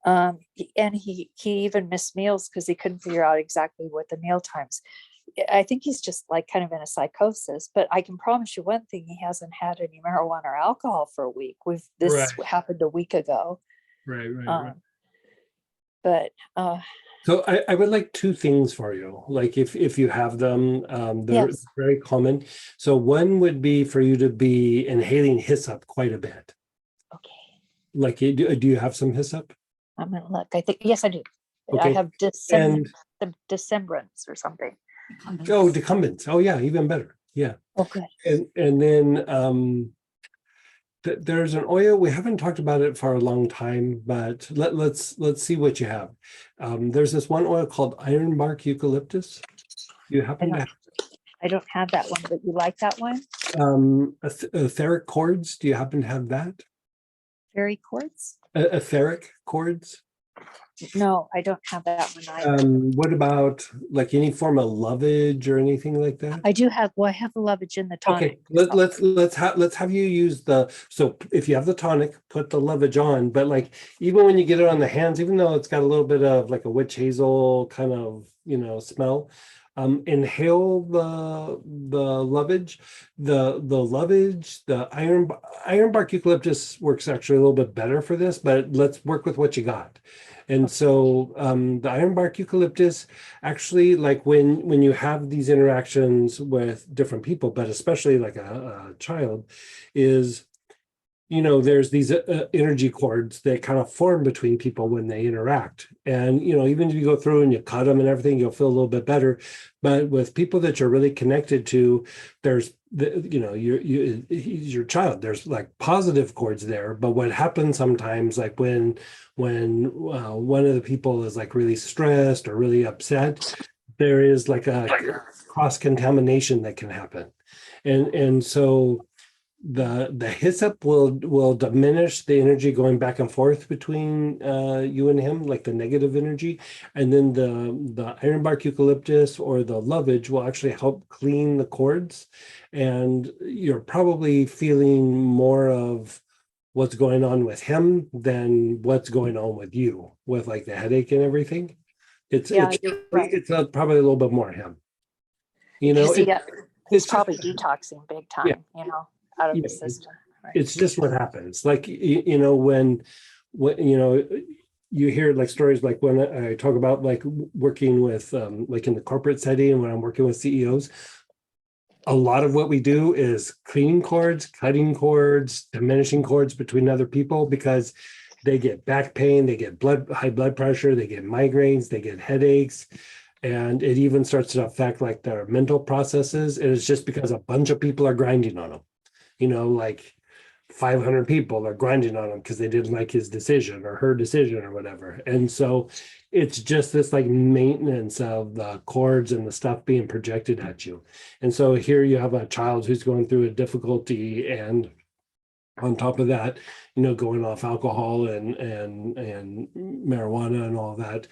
And he even missed meals because he couldn't figure out exactly what the meal times. I think he's just like kind of in a psychosis, but I can promise you one thing, he hasn't had any marijuana or alcohol for a week. This Right. happened a week ago. Right, right, right. But So I would like two things for you, like if you have them, they're yes, very common. So one would be for you to be inhaling hyssop quite a bit. okay. Like, do you have some hyssop? I'm gonna look. I think yes, I do. I Okay. have And Decembrance or something. oh, decumbents. Oh yeah, even better. Yeah. Oh, good. And then there's an oil, we haven't talked about it for a long time, but let's see what you have. There's this one oil called ironbark eucalyptus. You happen to I don't have that one, but you like that one? etheric cords? Do you happen to have that? Fairy quartz? Etheric cords? No, I don't have that one either. What about like any form of lovage or anything like that? I do have. Well, I have the lovage in the Okay, tonic. let's have you use the, so if you have the tonic, put the lovage on, but like even when you get it on the hands, even though it's got a little bit of like a witch hazel kind of, you know, smell, inhale the lovage. The lovage, the ironbark eucalyptus works actually a little bit better for this, but let's work with what you got. And so the ironbark eucalyptus, actually, like when you have these interactions with different people, but especially like a child, is, you know, there's these energy cords that kind of form between people when they interact. And, you know, even if you go through and you cut them and everything, you'll feel a little bit better. But with people that you're really connected to, there's you know, he's your child. There's like positive cords there. But what happens sometimes, like when one of the people is like really stressed or really upset, there is like a cross contamination that can happen. And so the hyssop will diminish the energy going back and forth between you and him, like the negative energy, and then the ironbark eucalyptus or the lovage will actually help clean the cords, and you're probably feeling more of what's going on with him than what's going on with you, with like the headache and everything. It's You're right. it's probably a little bit more him. You know, Because he's it's just, probably detoxing big time. yeah. You know, out of Yeah, the system. Right. it's just what happens. Like, you know, when you know, you hear like stories like when I talk about like working with like in the corporate setting, when I'm working with CEOs, a lot of what we do is cleaning cords, cutting cords, diminishing cords between other people, because they get back pain, they get high blood pressure, they get migraines, they get headaches, and it even starts to affect like their mental processes. And it's just because a bunch of people are grinding on them. You know, like 500 people are grinding on him because they didn't like his decision or her decision or whatever. And so it's just this like maintenance of the cords and the stuff being projected at you. And so here you have a child who's going through a difficulty, and on top of that, you know, going off alcohol and marijuana and all that.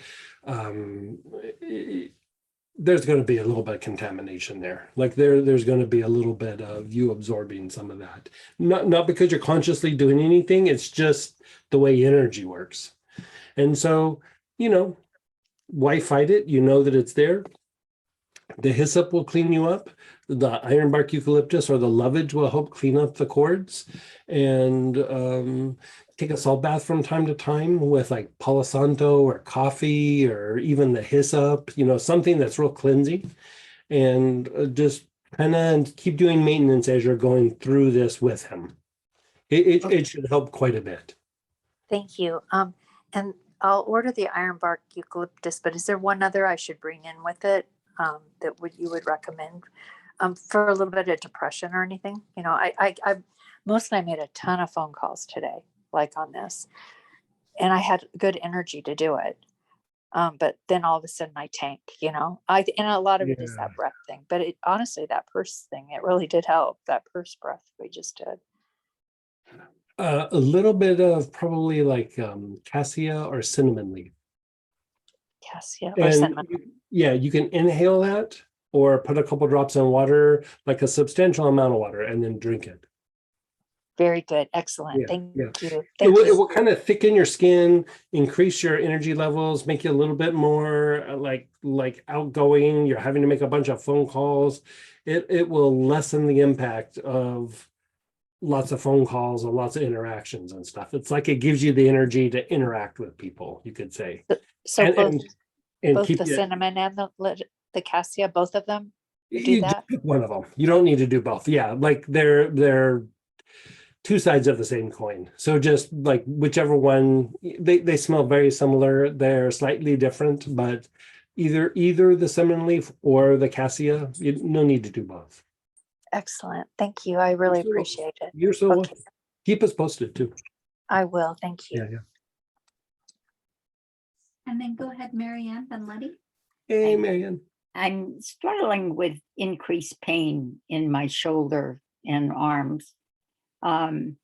There's going to be a little bit of contamination there. Like there's going to be a little bit of you absorbing some of that. Not because you're consciously doing anything, it's just the way energy works. And so, you know, why fight it? You know that it's there. The hyssop will clean you up. The ironbark eucalyptus or the lovage will help clean up the cords. And take a salt bath from time to time with like Palo Santo or coffee or even the hyssop, you know, something that's real cleansing. And just kind of keep doing maintenance as you're going through this with him. It should help quite a bit. Thank you. And I'll order the ironbark eucalyptus, but is there one other I should bring in with it that you would recommend for a little bit of depression or anything? You know, I mostly I made a ton of phone calls today, like on this, and I had good energy to do it. But then all of a sudden I tank, and a lot of it is Yeah. that breath thing, but it honestly, that purse thing, it really did help, that purse breath we just did. A little bit of probably like cassia or cinnamon leaf. Yes, or And cinnamon. yeah, you can inhale that or put a couple drops in water, like a substantial amount of water, and then drink it. Very good. Excellent. Yeah, Thank yeah. you. It Thank will, it you. will kind of thicken your skin, increase your energy levels, make you a little bit more like outgoing. You're having to make a bunch of phone calls. It will lessen the impact of lots of phone calls and lots of interactions and stuff. It's like it gives you the energy to interact with people, you could say. So And both, and keep the you, cinnamon and the cassia, both of them do you just that? pick one of them. You don't need to do both. Yeah, like they're two sides of the same coin. So just like whichever one, they smell very similar. They're slightly different, but either the cinnamon leaf or the cassia, no need to do both. Excellent. Thank you. I really You're so- appreciate it. You're so Okay. welcome. Keep us posted too. I will. Thank you. Yeah. And then go ahead, Mary Ann Letty. Hey, Marianne. I'm struggling with increased pain in my shoulder and arms. And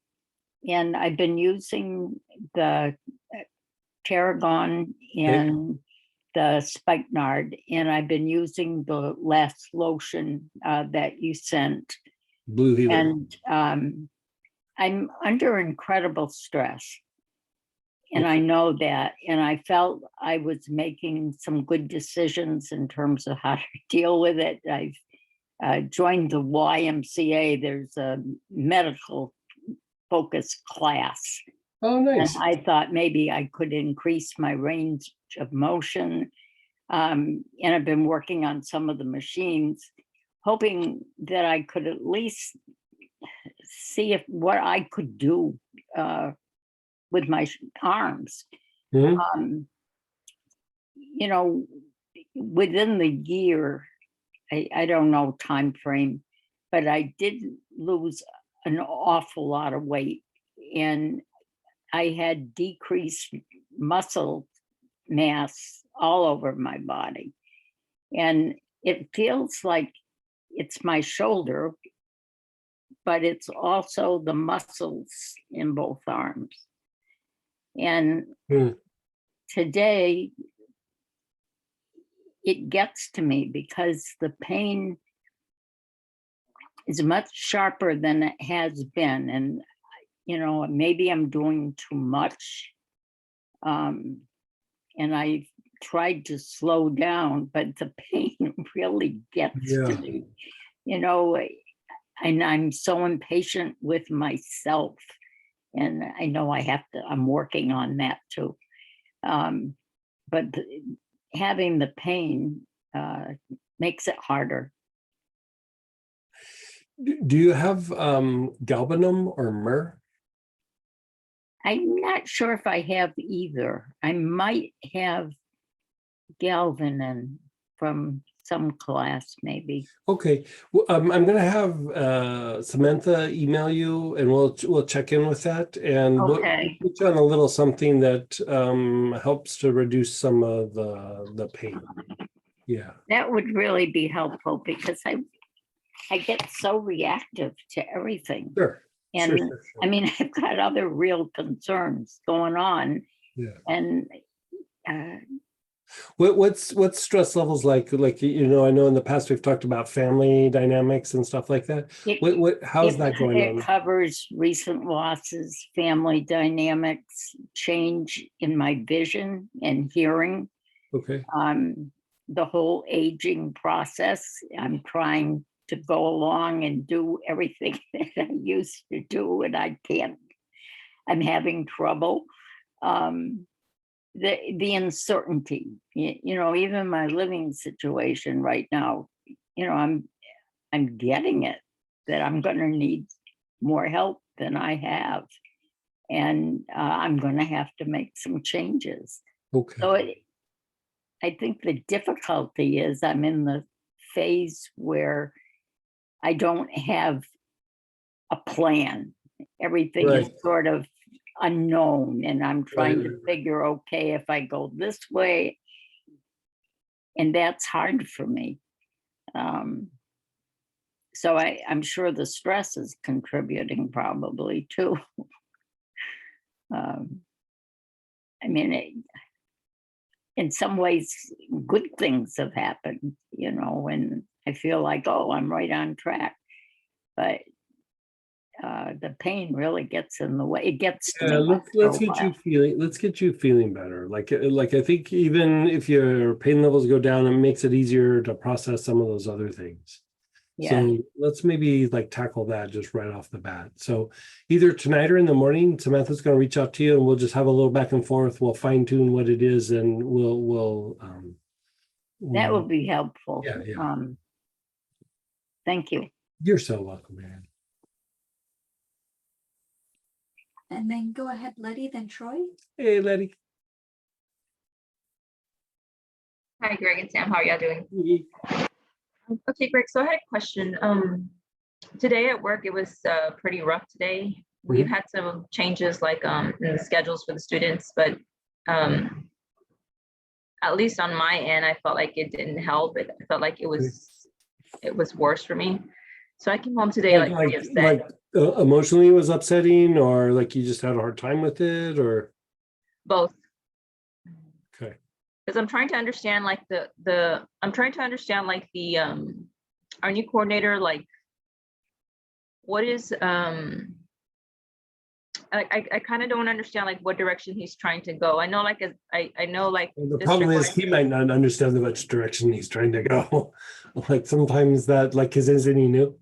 I've been using the Tarragon and the spikenard, and I've been using the last lotion that you sent. Blue Healer. And I'm under incredible stress. And I know that, and I felt I was making some good decisions in terms of how to deal with it. I've joined the YMCA. There's a medical focused class. Oh, nice. And I thought maybe I could increase my range of motion. And I've been working on some of the machines, hoping that I could at least see what I could do with my arms. Mhm. Within the year, I don't know time frame, but I did lose an awful lot of weight, and I had decreased muscle mass all over my body. And it feels like it's my shoulder, but it's also the muscles in both arms. And today, it gets to me because the pain is much sharper than it has been. And, maybe I'm doing too much. And I tried to slow down, but the pain really gets to me, and I'm so impatient with myself. And I know I'm working on that too. But having the pain makes it harder. Do you have galbanum or myrrh? I'm not sure if I have either. I might have galvanin from some class, maybe. Okay, well, I'm going to have Samantha email you, and we'll check in with that, and Okay. we'll put you on a little something that helps to reduce some of the pain. Yeah, That would really be helpful because I get so reactive to everything. sure. And Sure. I mean, I've got other real concerns going on. Yeah. And What's stress levels like? Like, I know in the past we've talked about family dynamics and stuff like that. How's that going on? It covers recent losses, family dynamics, change in my vision and hearing. Okay. The whole aging process. I'm trying to go along and do everything that I used to do, and I can't. I'm having trouble. The uncertainty, even my living situation right now, I'm getting it that I'm going to need more help than I have, and I'm going to have to make some changes. Okay. So I think the difficulty is I'm in the phase where I don't have a plan. Everything is Right. sort of unknown, and I'm trying to right. figure, okay, if I go this way, and that's hard for me. So I'm sure the stress is contributing probably too. I mean, in some ways, good things have happened, and I feel like, oh, I'm right on track. But the pain really gets in the way. It gets to Yeah, me after a let's get you while. feeling. Let's get you feeling better. Like I think even if your pain levels go down, it makes it easier to process some of those other things. Yeah, So let's maybe like tackle that just right off the bat. So either tonight or in the morning, Samantha's going to reach out to you, and we'll just have a little back and forth. We'll fine tune what it is, and that would be helpful. Yeah. Thank you. You're so welcome, man. And then go ahead, Letty, then Troy. Hey, Letty. Hi, Greg and Sam. How are y'all doing? Okay, Greg. So I had a question. Today at work, it was pretty rough today. We've had some changes like in the schedules for the students, but at least on my end, I felt like it didn't help. I felt like it was worse for me. So I came home today like pretty upset. Emotionally it was upsetting, or like you just had a hard time with it, or Both. okay. Because I'm trying to understand like our new coordinator, like what is I kind of don't understand like what direction he's trying to go. I know like I know like The problem is he might not understand which direction he's trying to go. Like sometimes that, like, isn't he new?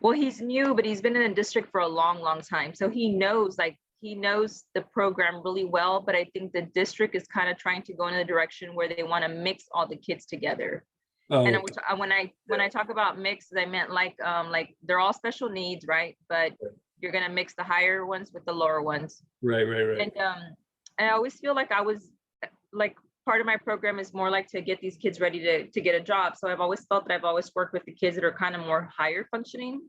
Well, he's new, but he's been in the district for a long, long time. So he knows the program really well, but I think the district is kind of trying to go in a direction where they want to mix all the kids together. Oh, And when I talk about mix, I meant like they're all special needs, right? But you're gonna mix the higher ones with the lower ones. right. And I always feel like I was like part of my program is more like to get these kids ready to get a job. So I've always felt that I've always worked with the kids that are kind of more higher functioning.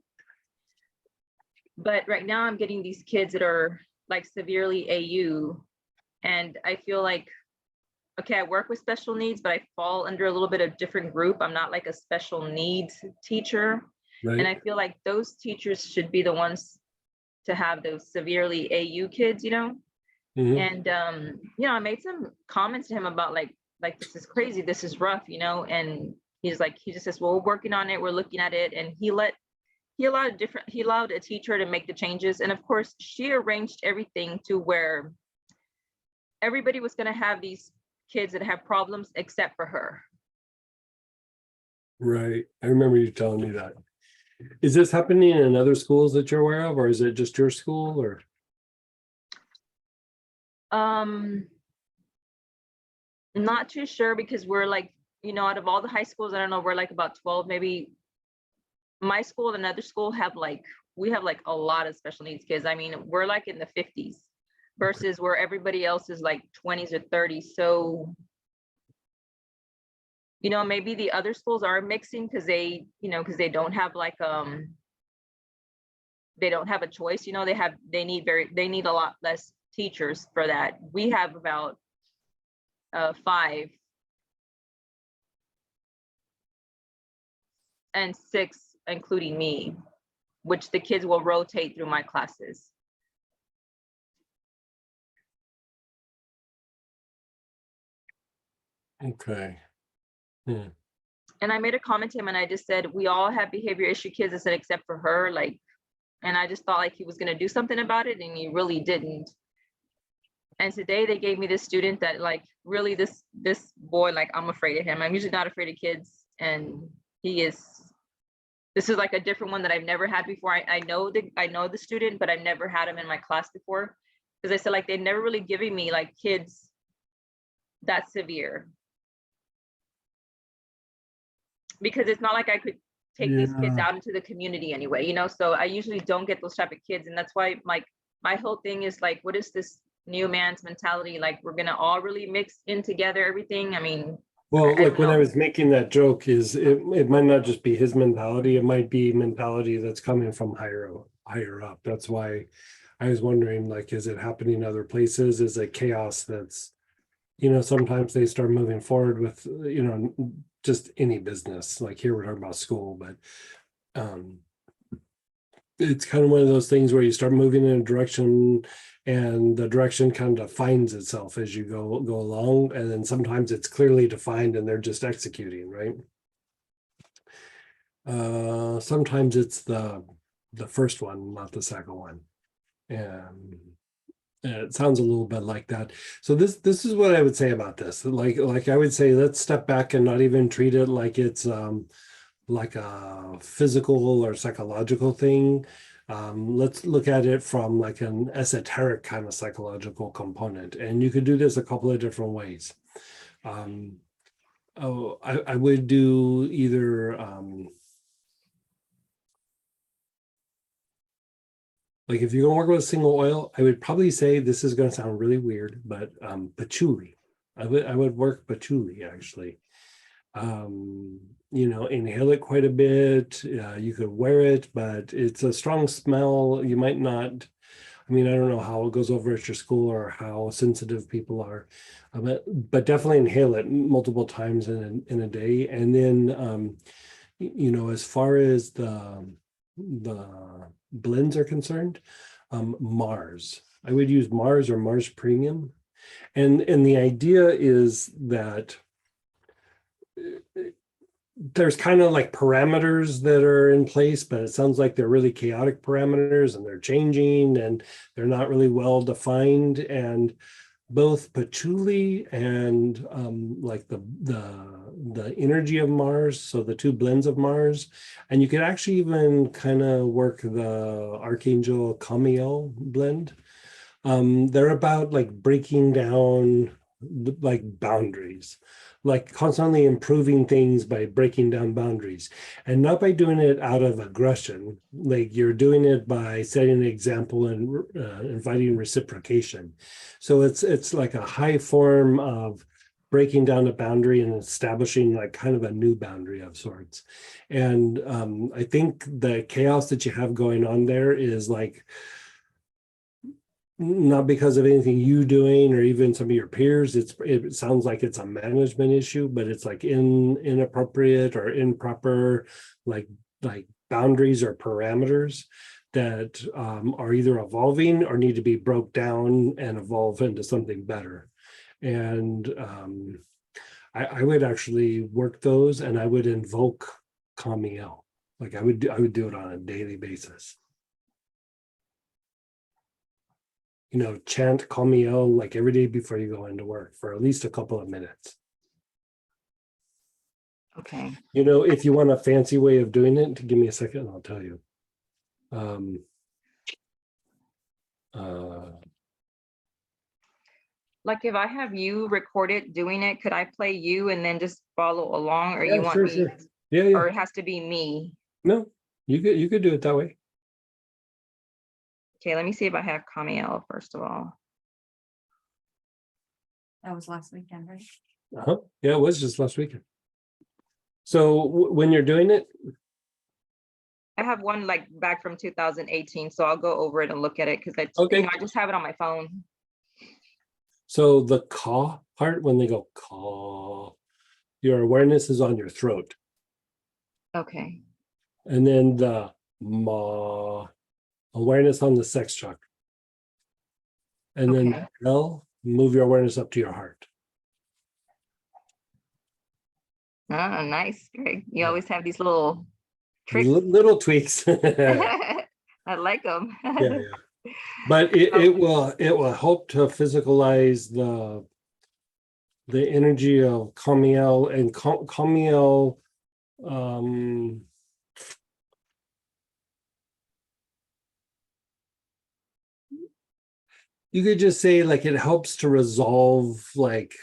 But right now I'm getting these kids that are like severely AU, and I feel like, okay, I work with special needs, but I fall under a little bit of different group. I'm not like a special needs teacher. Right. And I feel like those teachers should be the ones to have those severely AU kids, And, I made some comments to him about like, this is crazy, this is rough, and he just says, well, we're working on it. We're looking at it. And he allowed a teacher to make the changes. And of course she arranged everything to where everybody was going to have these kids that have problems except for her. Right. I remember you telling me that. Is this happening in other schools that you're aware of, or is it just your school, or? Not too sure, because we're like, out of all the high schools, I don't know, we're like about 12, maybe. My school and another school we have like a lot of special needs kids. I mean, we're like in the 50s versus where everybody else is like 20s or 30s. So, maybe the other schools are mixing because they don't have like, they don't have a choice, they need a lot less teachers for that. We have about 5 and 6, including me, which the kids will rotate through my classes. Okay. And I made a comment to him and I just said, we all have behavior issue kids. I said, except for her, like, and I just thought like he was going to do something about it, and he really didn't. And today they gave me this student that like really this boy, like I'm afraid of him. I'm usually not afraid of kids, and this is like a different one that I've never had before. I know the student, but I've never had him in my class before, because I said like they never really given me like kids that severe, because it's not like I could take these kids out into the community anyway, so I usually don't get those type of kids. And that's why my whole thing is like, what is this new man's mentality? Like, we're gonna all really mix in together everything. I mean, well, like when I was making that joke, is it might not just be his mentality, it might be mentality that's coming from higher up. That's why I was wondering, like, is it happening other places? Is it chaos that's, sometimes they start moving forward with, just any business, like here we're talking about school, but it's kind of one of those things where you start moving in a direction and the direction kind of finds itself as you go along. And then sometimes it's clearly defined and they're just executing, right? Sometimes it's the first one, not the second one. And it sounds a little bit like that. So this is what I would say about this. Like I would say, let's step back and not even treat it like it's like a physical or psychological thing. Let's look at it from like an esoteric kind of psychological component. And you could do this a couple of different ways. I would do either like if you're gonna work with a single oil, I would probably say, this is gonna sound really weird, but patchouli. I would work patchouli actually. Inhale it quite a bit. You could wear it, but it's a strong smell. You might not, I don't know how it goes over at your school or how sensitive people are, but definitely inhale it multiple times in a day. And then, as far as the blends are concerned, Mars. I would use Mars or Mars Premium. And the idea is that there's kind of like parameters that are in place, but it sounds like they're really chaotic parameters and they're changing and they're not really well defined. And both patchouli and like the energy of Mars, so the two blends of Mars, and you could actually even kind of work the Archangel Camiel blend. They're about like breaking down like boundaries, like constantly improving things by breaking down boundaries, and not by doing it out of aggression. Like you're doing it by setting an example and inviting reciprocation. So it's like a high form of breaking down a boundary and establishing like kind of a new boundary of sorts. And I think the chaos that you have going on there is like not because of anything you doing or even some of your peers. It sounds like it's a management issue, but it's like inappropriate or improper, like boundaries or parameters that are either evolving or need to be broke down and evolve into something better. And I would actually work those, and I would invoke Kamiel. Like I would do it on a daily basis. Chant Kamiel like every day before you go into work for at least a couple of minutes. Okay. If you want a fancy way of doing it, give me a second, I'll tell you. Like if I have you recorded doing it, could I play you and then just follow along, or Yeah, you want sure, me, sure. Yeah. or it has to be me? No, you could do it that way. Okay, let me see if I have Camiel first of all. That was last weekend, right? Yeah, it was just last weekend. So when you're doing it, I have one like back from 2018, so I'll go over it and look at it because Okay. I just have it on my phone. so the caw part, when they go caw, your awareness is on your throat. Okay. And then the ma, awareness on the sex chakra. And then Okay. L, move your awareness up to your heart. Ah, nice, Greg. You Yeah. always have these little tricks. Little tweaks. Yeah. I like them. But it will help to physicalize the energy of Kamiel. And Kamiel, you could just say like it helps to resolve like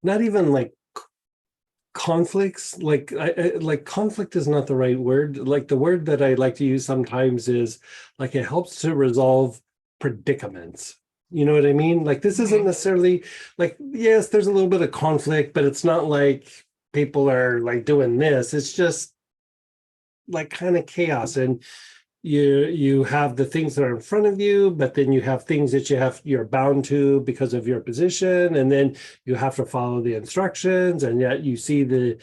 not even like conflicts, like like conflict is not the right word. Like the word that I like to use sometimes is like it helps to resolve predicaments. You know what I mean? Like this isn't necessarily like, yes, there's a little bit of conflict, but it's not like people are like doing this. It's just like kind of chaos. And you have the things that are in front of you, but then you have things that you're bound to because of your position, and then you have to follow the instructions, and yet you see the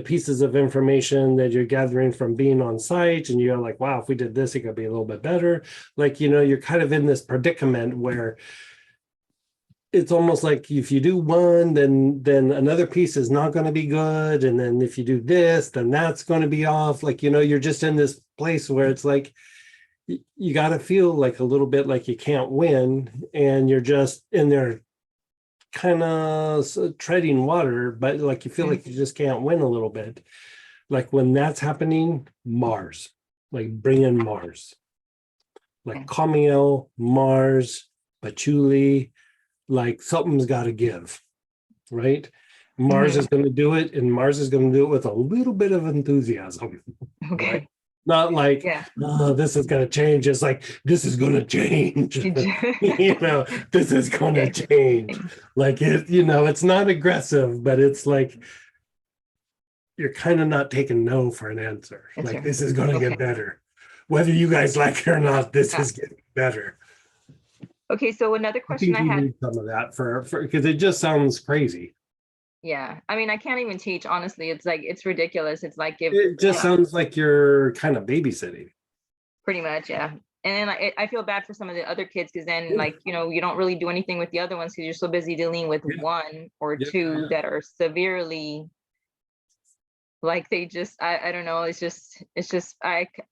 pieces of information that you're gathering from being on site, and you're like, wow, if we did this, it could be a little bit better. Like, you're kind of in this predicament where it's almost like if you do one, then another piece is not going to be good, and then if you do this, then that's going to be off. Like, you're just in this place where it's like you got to feel like a little bit like you can't win, and you're just in there kind of treading water, but like you feel like you just can't win a little bit. Like when that's happening, Mars, like bring in Mars, like Camiel, Mars, Patchouli, like something's got to give, right? Mars is going to do it, and Mars is going to do it with a little bit of enthusiasm. Okay. Right? Not like, Yeah. oh, this is going to change. It's like, this is going to change. This is going to change. Like, it's not aggressive, but it's like, you're kind of not taking no for an answer. Answer. Like, this is going to get better. Whether you guys like it or not, this is getting better. Okay, so another I question think I you had. need some of that for because it just sounds crazy. Yeah, I mean, I can't even teach, honestly. It's like, it's ridiculous. It's like if It just sounds like you're kind of babysitting. pretty much, yeah. And then I feel bad for some of the other kids because then Yeah. like, you don't really do anything with the other ones because you're so busy dealing with Yeah. one or Yeah, two yeah. that are severely like they just, I don't know. It's just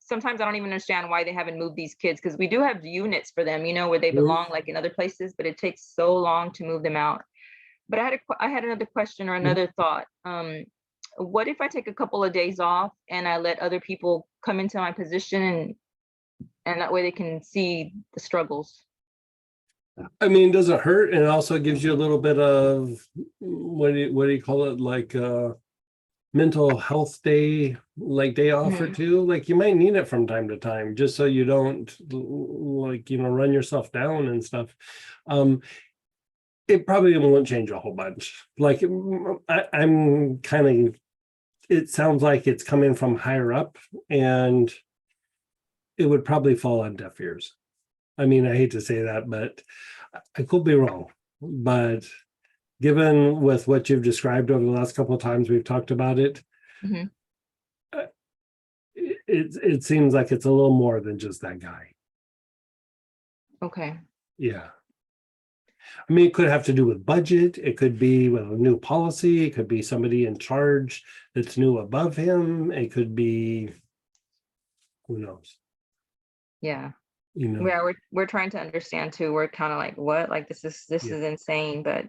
sometimes I don't even understand why they haven't moved these kids because we do have units for them, where they Mhm. belong like in other places, but it takes so long to move them out. But I had another question or another thought. What if I take a couple of days off and I let other people come into my position and that way they can see the struggles? I mean, it doesn't hurt, and it also gives you a little bit of what do you call it, like mental health day, like day off or two. Like you might need it from time to time, just so you don't like run yourself down and stuff. It probably won't change a whole bunch. Like I'm kind of. It sounds like it's coming from higher up, and it would probably fall on deaf ears. I mean, I hate to say that, but I could be wrong. But given with what you've described over the last couple of times we've talked about it, it seems like it's a little more than just that guy. Okay. Yeah. I mean, it could have to do with budget. It could be with a new policy. It could be somebody in charge that's new above him. It could be, who knows? Yeah. Yeah, we're trying to understand too. We're kind of like, what? Like this is insane. But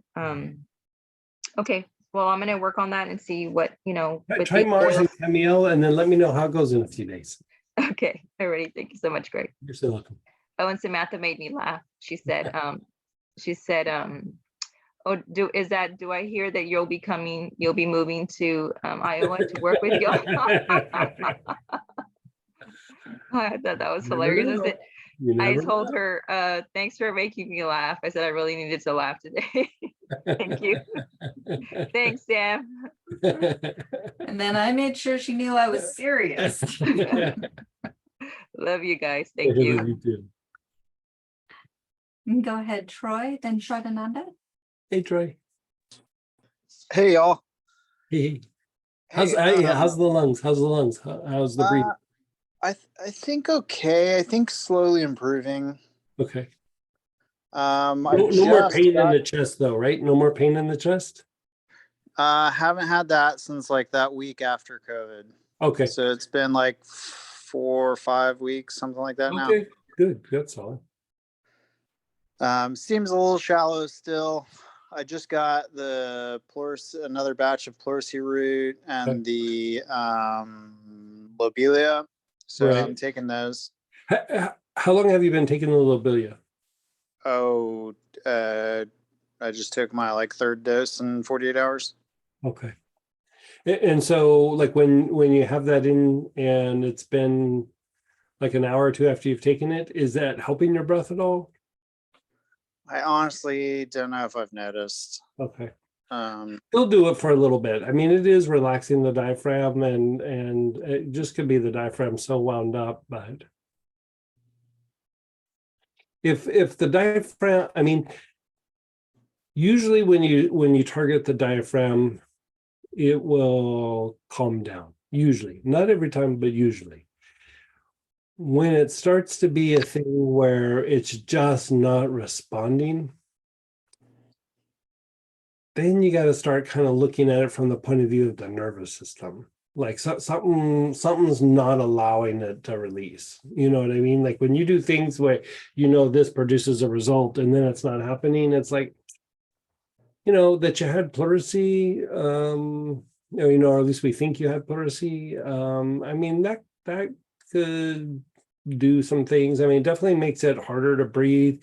okay. Well, I'm gonna work on that and see what with try the Mars oils. and Camille, and then let me know how it goes in a few days. Okay. Alrighty. Thank you so much, Greg. You're so welcome. Oh, and Samantha made me laugh. She said, oh, do I hear that you'll be moving to Iowa to work with you? I thought that was hilarious. I told her, thanks for making me laugh. I said I really needed to laugh today. Thank you. Thanks, Sam. And then I made sure she knew I was serious. Love you guys. Thank you. You too. Go ahead, Troy, then Shravananda. Hey, Troy. Hey, y'all. Hey. How's Hey, how's the lungs? How's the lungs? How's the breathing? I think okay. I think slowly improving. Okay. I No more just pain in got- the chest, though, right? No more pain in the chest. haven't had that since like that week after COVID. Okay. So it's been like 4 or 5 weeks, something like that Okay. Good. That's all. Seems a little shallow still. I just got another batch of pleurisy root and the lobelia. So Right. I'm taking those. How long have you been taking the lobelia? Oh, I just took my like 3rd dose in 48 hours. Okay. And so, like when you have that in, and it's been like an hour or two after you've taken it, is that helping your breath at all? I honestly don't know if I've noticed. Okay. Um, Still do it for a little bit. I mean, it is relaxing the diaphragm, and it just could be the diaphragm so wound up, but If the diaphragm, I mean, usually when you target the diaphragm, it will calm down. Usually, not every time, but usually. When it starts to be a thing where it's just not responding, then you got to start kind of looking at it from the point of view of the nervous system. Like something's not allowing it to release. You know what I mean? Like when you do things where this produces a result and then it's not happening, it's like, that you had pleurisy, or at least we think you had pleurisy. I mean, that could do some things. I mean, it definitely makes it harder to breathe,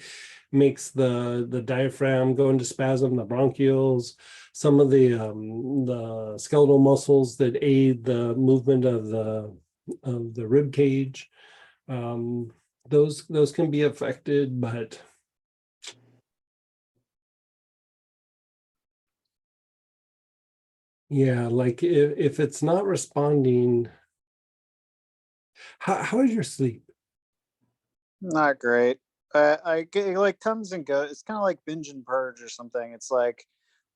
makes the diaphragm go into spasm, the bronchioles, some of the skeletal muscles that aid the movement of the rib cage. Those can be affected, but yeah, like if it's not responding, how is your sleep? Not great. It like comes and goes. It's kind of like binge and purge or something. It's like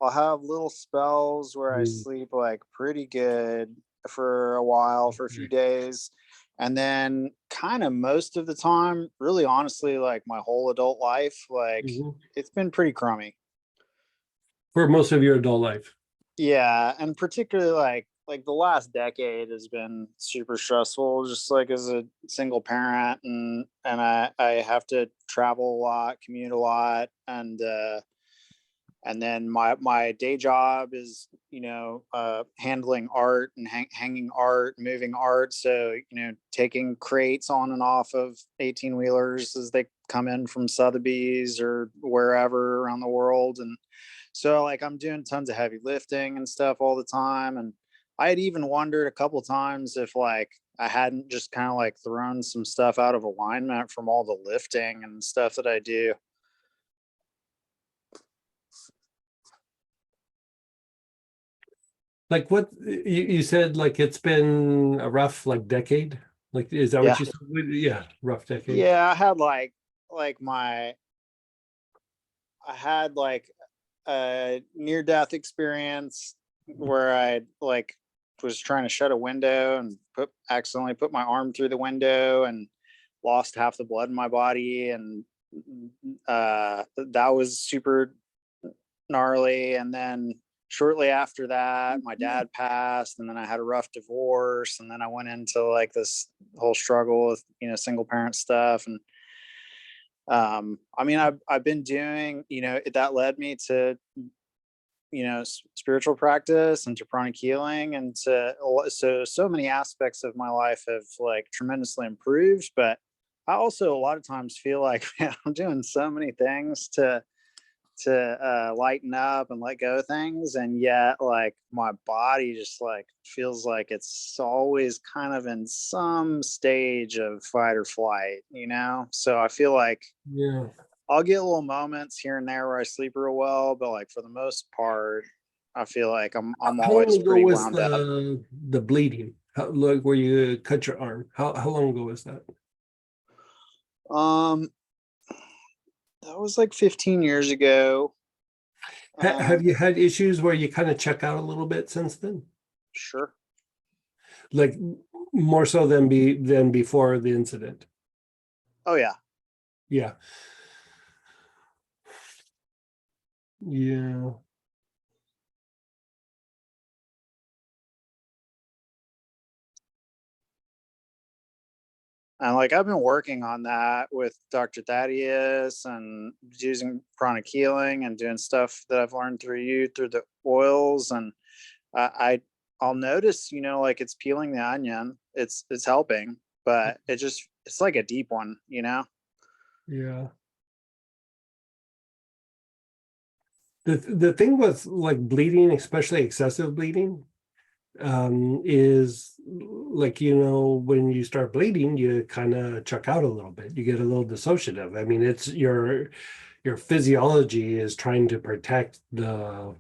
I'll have little spells where I sleep like pretty good for a while, for a few days. And then kind of most of the time, really honestly, like my whole adult life, like it's been pretty crummy. For most of your adult life. Yeah, and particularly like the last decade has been super stressful, just like as a single parent, and I have to travel a lot, commute a lot, and then my day job is handling art and hanging art, moving art, so taking crates on and off of 18 wheelers as they come in from Sotheby's or wherever around the world. And so like I'm doing tons of heavy lifting and stuff all the time. And I had even wondered a couple times if like I hadn't just kind of like thrown some stuff out of alignment from all the lifting and stuff that I do. Like what you said, like it's been a rough like decade. Like, is that Yeah. what you said? Yeah, rough decade. Yeah, I had I had like a near death experience where I like was trying to shut a window and accidentally put my arm through the window and lost half the blood in my body, and that was super gnarly. And then shortly after that my dad passed, and then I had a rough divorce, and then I went into like this whole struggle with single parent stuff. And I mean, I've been doing, that led me to spiritual practice and to pranic healing, and so many aspects of my life have like tremendously improved. But I also a lot of times feel like, man, I'm doing so many things to lighten up and let go of things, and yet like my body just like feels like it's always kind of in some stage of fight or flight. So I feel like Yeah. I'll get little moments here and there where I sleep real well, but like for the most part, I feel like I'm How long always ago pretty was wound up. the bleeding? Like where you cut your arm? How long ago was that? Um, that was like 15 years ago. Have you had issues where you kind of check out a little bit since then? Sure. Like more so than before the incident? Oh yeah. Yeah. Yeah. And like I've been working on that with Dr. Thaddeus and using pranic healing and doing stuff that I've learned through you through the oils. And I'll notice, like it's peeling the onion. It's helping, but it's like a deep one. Yeah. The thing with like bleeding, especially excessive bleeding, is like, when you start bleeding, you kind of check out a little bit. You get a little dissociative. I mean, it's your physiology is trying to protect your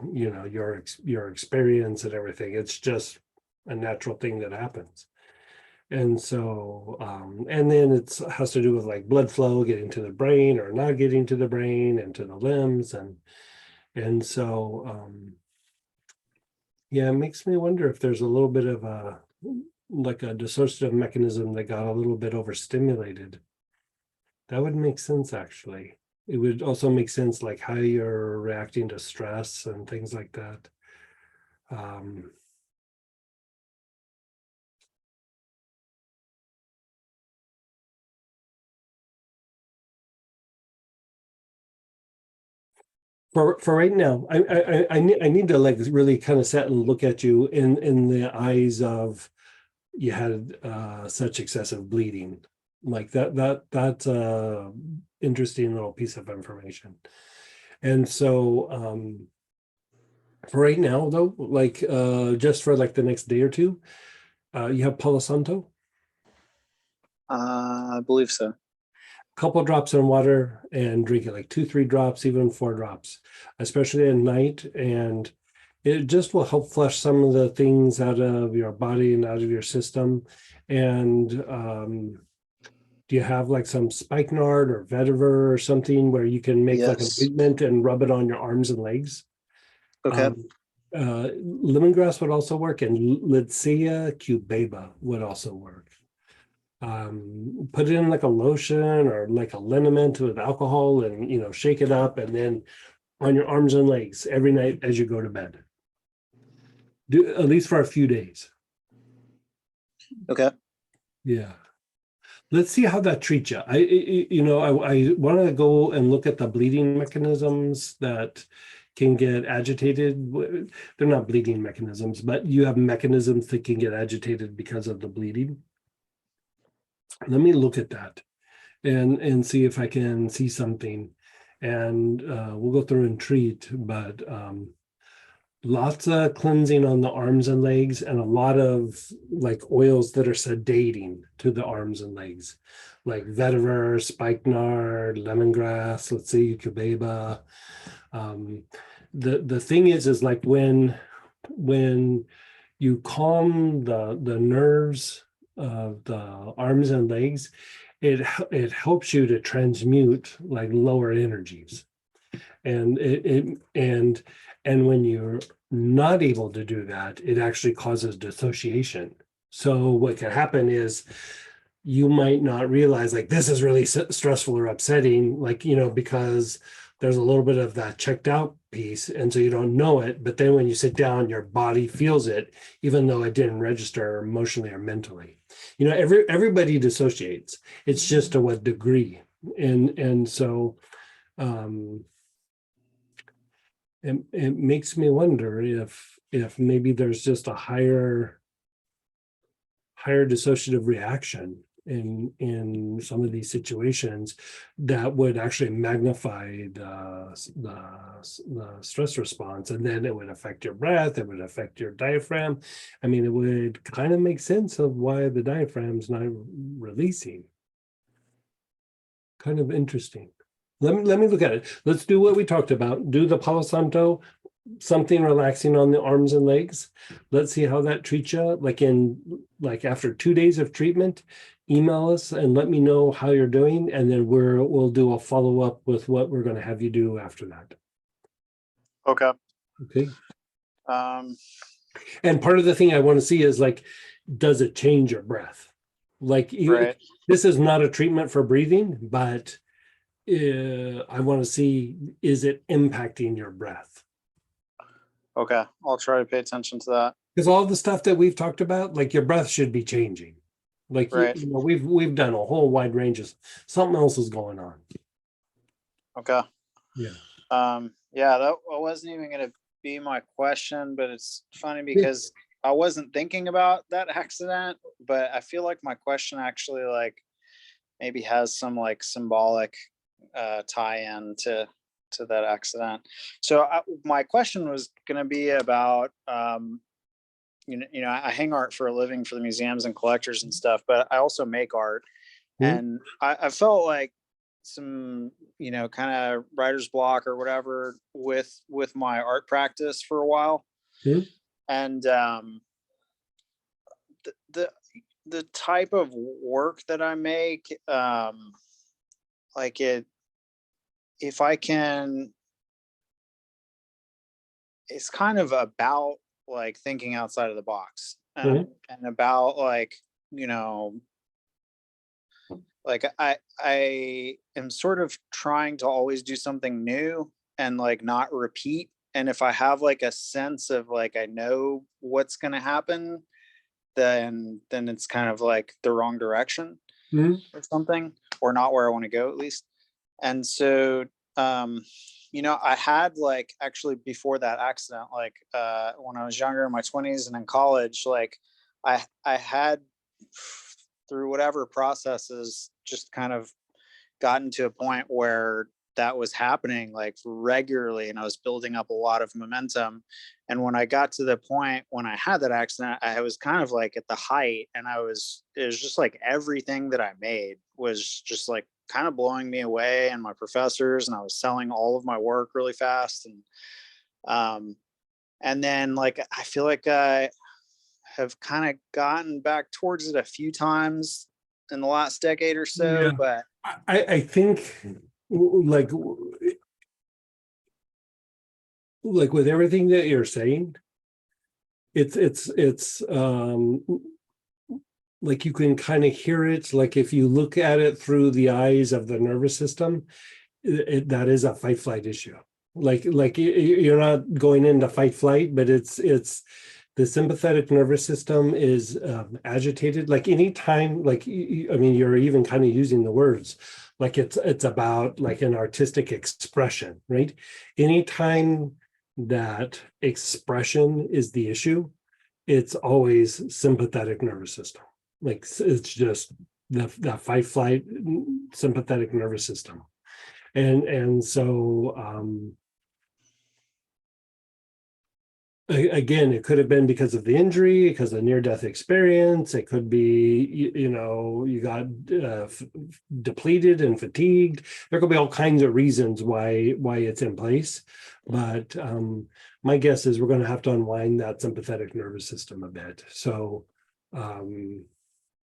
experience and everything. It's just a natural thing that happens. And so, and then it has to do with like blood flow getting to the brain or not getting to the brain and to the limbs. And so, yeah, it makes me wonder if there's a little bit of like a dissociative mechanism that got a little bit overstimulated. That would make sense, actually. It would also make sense like how you're reacting to stress and things like that. For right now, I need to like really kind of sit and look at you in the eyes of you had such excessive bleeding. Like that's a interesting little piece of information. And so for right now though, like just for like the next day or two, you have Palo Santo. I believe so. Couple drops in water and drink it, like 2-3 drops, even 4 drops, especially at night. And it just will help flush some of the things out of your body and out of your system. And do you have like some spikenard or vetiver or something where you can make like an Yes. ointment and rub it on your arms and legs? Okay. Lemongrass would also work, and Lydsea cubeba would also work. Put it in like a lotion or like a liniment with alcohol and, you know, shake it up, and then on your arms and legs every night as you go to bed. Do at least for a few days. Okay. Yeah. Let's see how that treats you. I want to go and look at the bleeding mechanisms that can get agitated. They're not bleeding mechanisms, but you have mechanisms that can get agitated because of the bleeding. Let me look at that and see if I can see something. And we'll go through and treat, but lots of cleansing on the arms and legs, and a lot of like oils that are sedating to the arms and legs, like vetiver, spikenard, lemongrass, let's say cubeba. The thing is like when you calm the nerves of the arms and legs, it helps you to transmute like lower energies. And and when you're not able to do that, it actually causes dissociation. So what can happen is you might not realize like this is really stressful or upsetting, like, you know, because there's a little bit of that checked out piece, and so you don't know it, but then when you sit down your body feels it even though it didn't register emotionally or mentally. You know, everybody dissociates, it's just to what degree. And so it makes me wonder if maybe there's just a higher dissociative reaction in some of these situations that would actually magnify the stress response, and then it would affect your breath, it would affect your diaphragm. I mean, it would kind of make sense of why the diaphragm's not releasing. Kind of interesting. Let me look at it. Let's do what we talked about. Do the Palo Santo, something relaxing on the arms and legs. Let's see how that treats you. Like after 2 days of treatment, email us and let me know how you're doing, and then we'll do a follow-up with what we're going to have you do after that. Okay. Okay. Um, And part of the thing I want to see is like, does it change your breath? Like right. this is not a treatment for breathing, but I want to see, is it impacting your breath? Okay. I'll try to pay attention to that. Because all the stuff that we've talked about, like your breath should be changing. Like Right. you know, we've done a whole wide range of something else is going on. Okay. Yeah. Yeah, that wasn't even going to be my question, but it's funny because I wasn't thinking about that accident, but I feel like my question actually like maybe has some like symbolic tie-in to that accident. So my question was going to be about I hang art for a living for the museums and collectors and stuff, but I also make art. Mhm. And I felt like some kind of writer's block or whatever with my art practice for a while. Mhm. And the type of work that I make, like it, if I can, it's kind of about like thinking outside of the box, and about like, you know, like I am sort of trying to always do something new and like not repeat. And if I have like a sense of like I know what's gonna happen, then it's kind of like the wrong direction or something, or not where I want to go at least. And so you know, I had like actually before that accident, like when I was younger in my 20s and in college, like I had through whatever processes just kind of gotten to a point where that was happening like regularly, and I was building up a lot of momentum. And when I got to the point when I had that accident, I was kind of like at the height, and it was just like everything that I made was just like kind of blowing me away, and my professors, and I was selling all of my work really fast. And then like I feel like I have kind of gotten back towards it a few times in the last decade or so, Yeah. but I think like with everything that you're saying, it's like you can kind of hear it. Like if you look at it through the eyes of the nervous system, that is a fight flight issue. Like you're not going into fight flight, but it's the sympathetic nervous system is agitated. Like anytime, like I mean, you're even kind of using the words like it's about like an artistic expression, right? Anytime that expression is the issue, it's always sympathetic nervous system. Like it's just the fight flight sympathetic nervous system. And so again, it could have been because of the injury, because of near-death experience. It could be, you know, you got depleted and fatigued. There could be all kinds of reasons why it's in place. But my guess is we're going to have to unwind that sympathetic nervous system a bit. So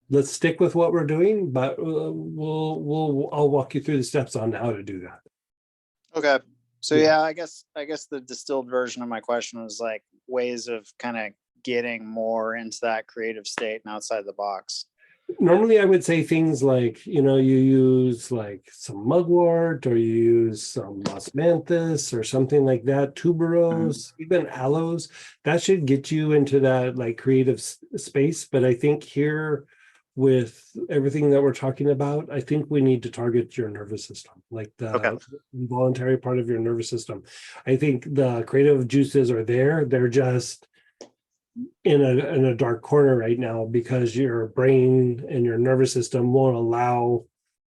let's stick with what we're doing, but I'll walk you through the steps on how to do that. okay. So Yeah. yeah, I guess the distilled version of my question was like ways of kind of getting more into that creative state and outside the box. Normally I would say things like, you know, you use like some mugwort, or you use some osmanthus or something like that, tuberose, even aloes. That should get you into that like creative space. But I think here, with everything that we're talking about, I think we need to target your nervous system, like Okay. the involuntary part of your nervous system. I think the creative juices are there. They're just in a dark corner right now because your brain and your nervous system won't allow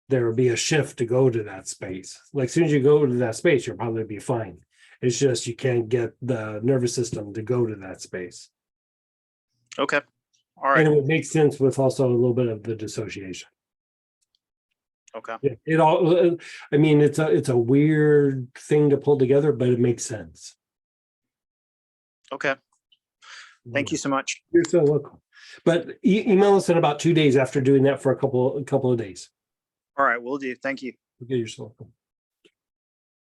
there will be a shift to go to that space. Like as soon as you go to that space, you'll probably be fine. It's just you can't get the nervous system to go to that space. Okay. All right. And it would make sense with also a little bit of the dissociation. Okay. It all, I mean, it's a weird thing to pull together, but it makes sense. Okay. Thank you so much. You're so welcome. But email us in about 2 days after doing that for a couple of days. All right, will do. Thank you. Okay, you're so welcome.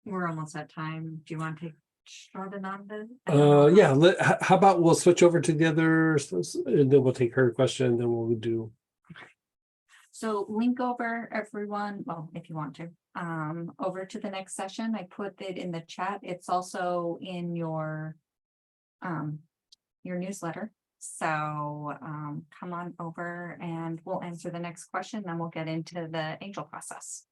We're almost at time. Do you want to take short and on this? Yeah. How about we'll switch over to the other, and then we'll take her question, and then we'll do. So link over everyone, well, if you want to, over to the next session. I put it in the chat. It's also in your newsletter. So come on over and we'll answer the next question, then we'll get into the angel process.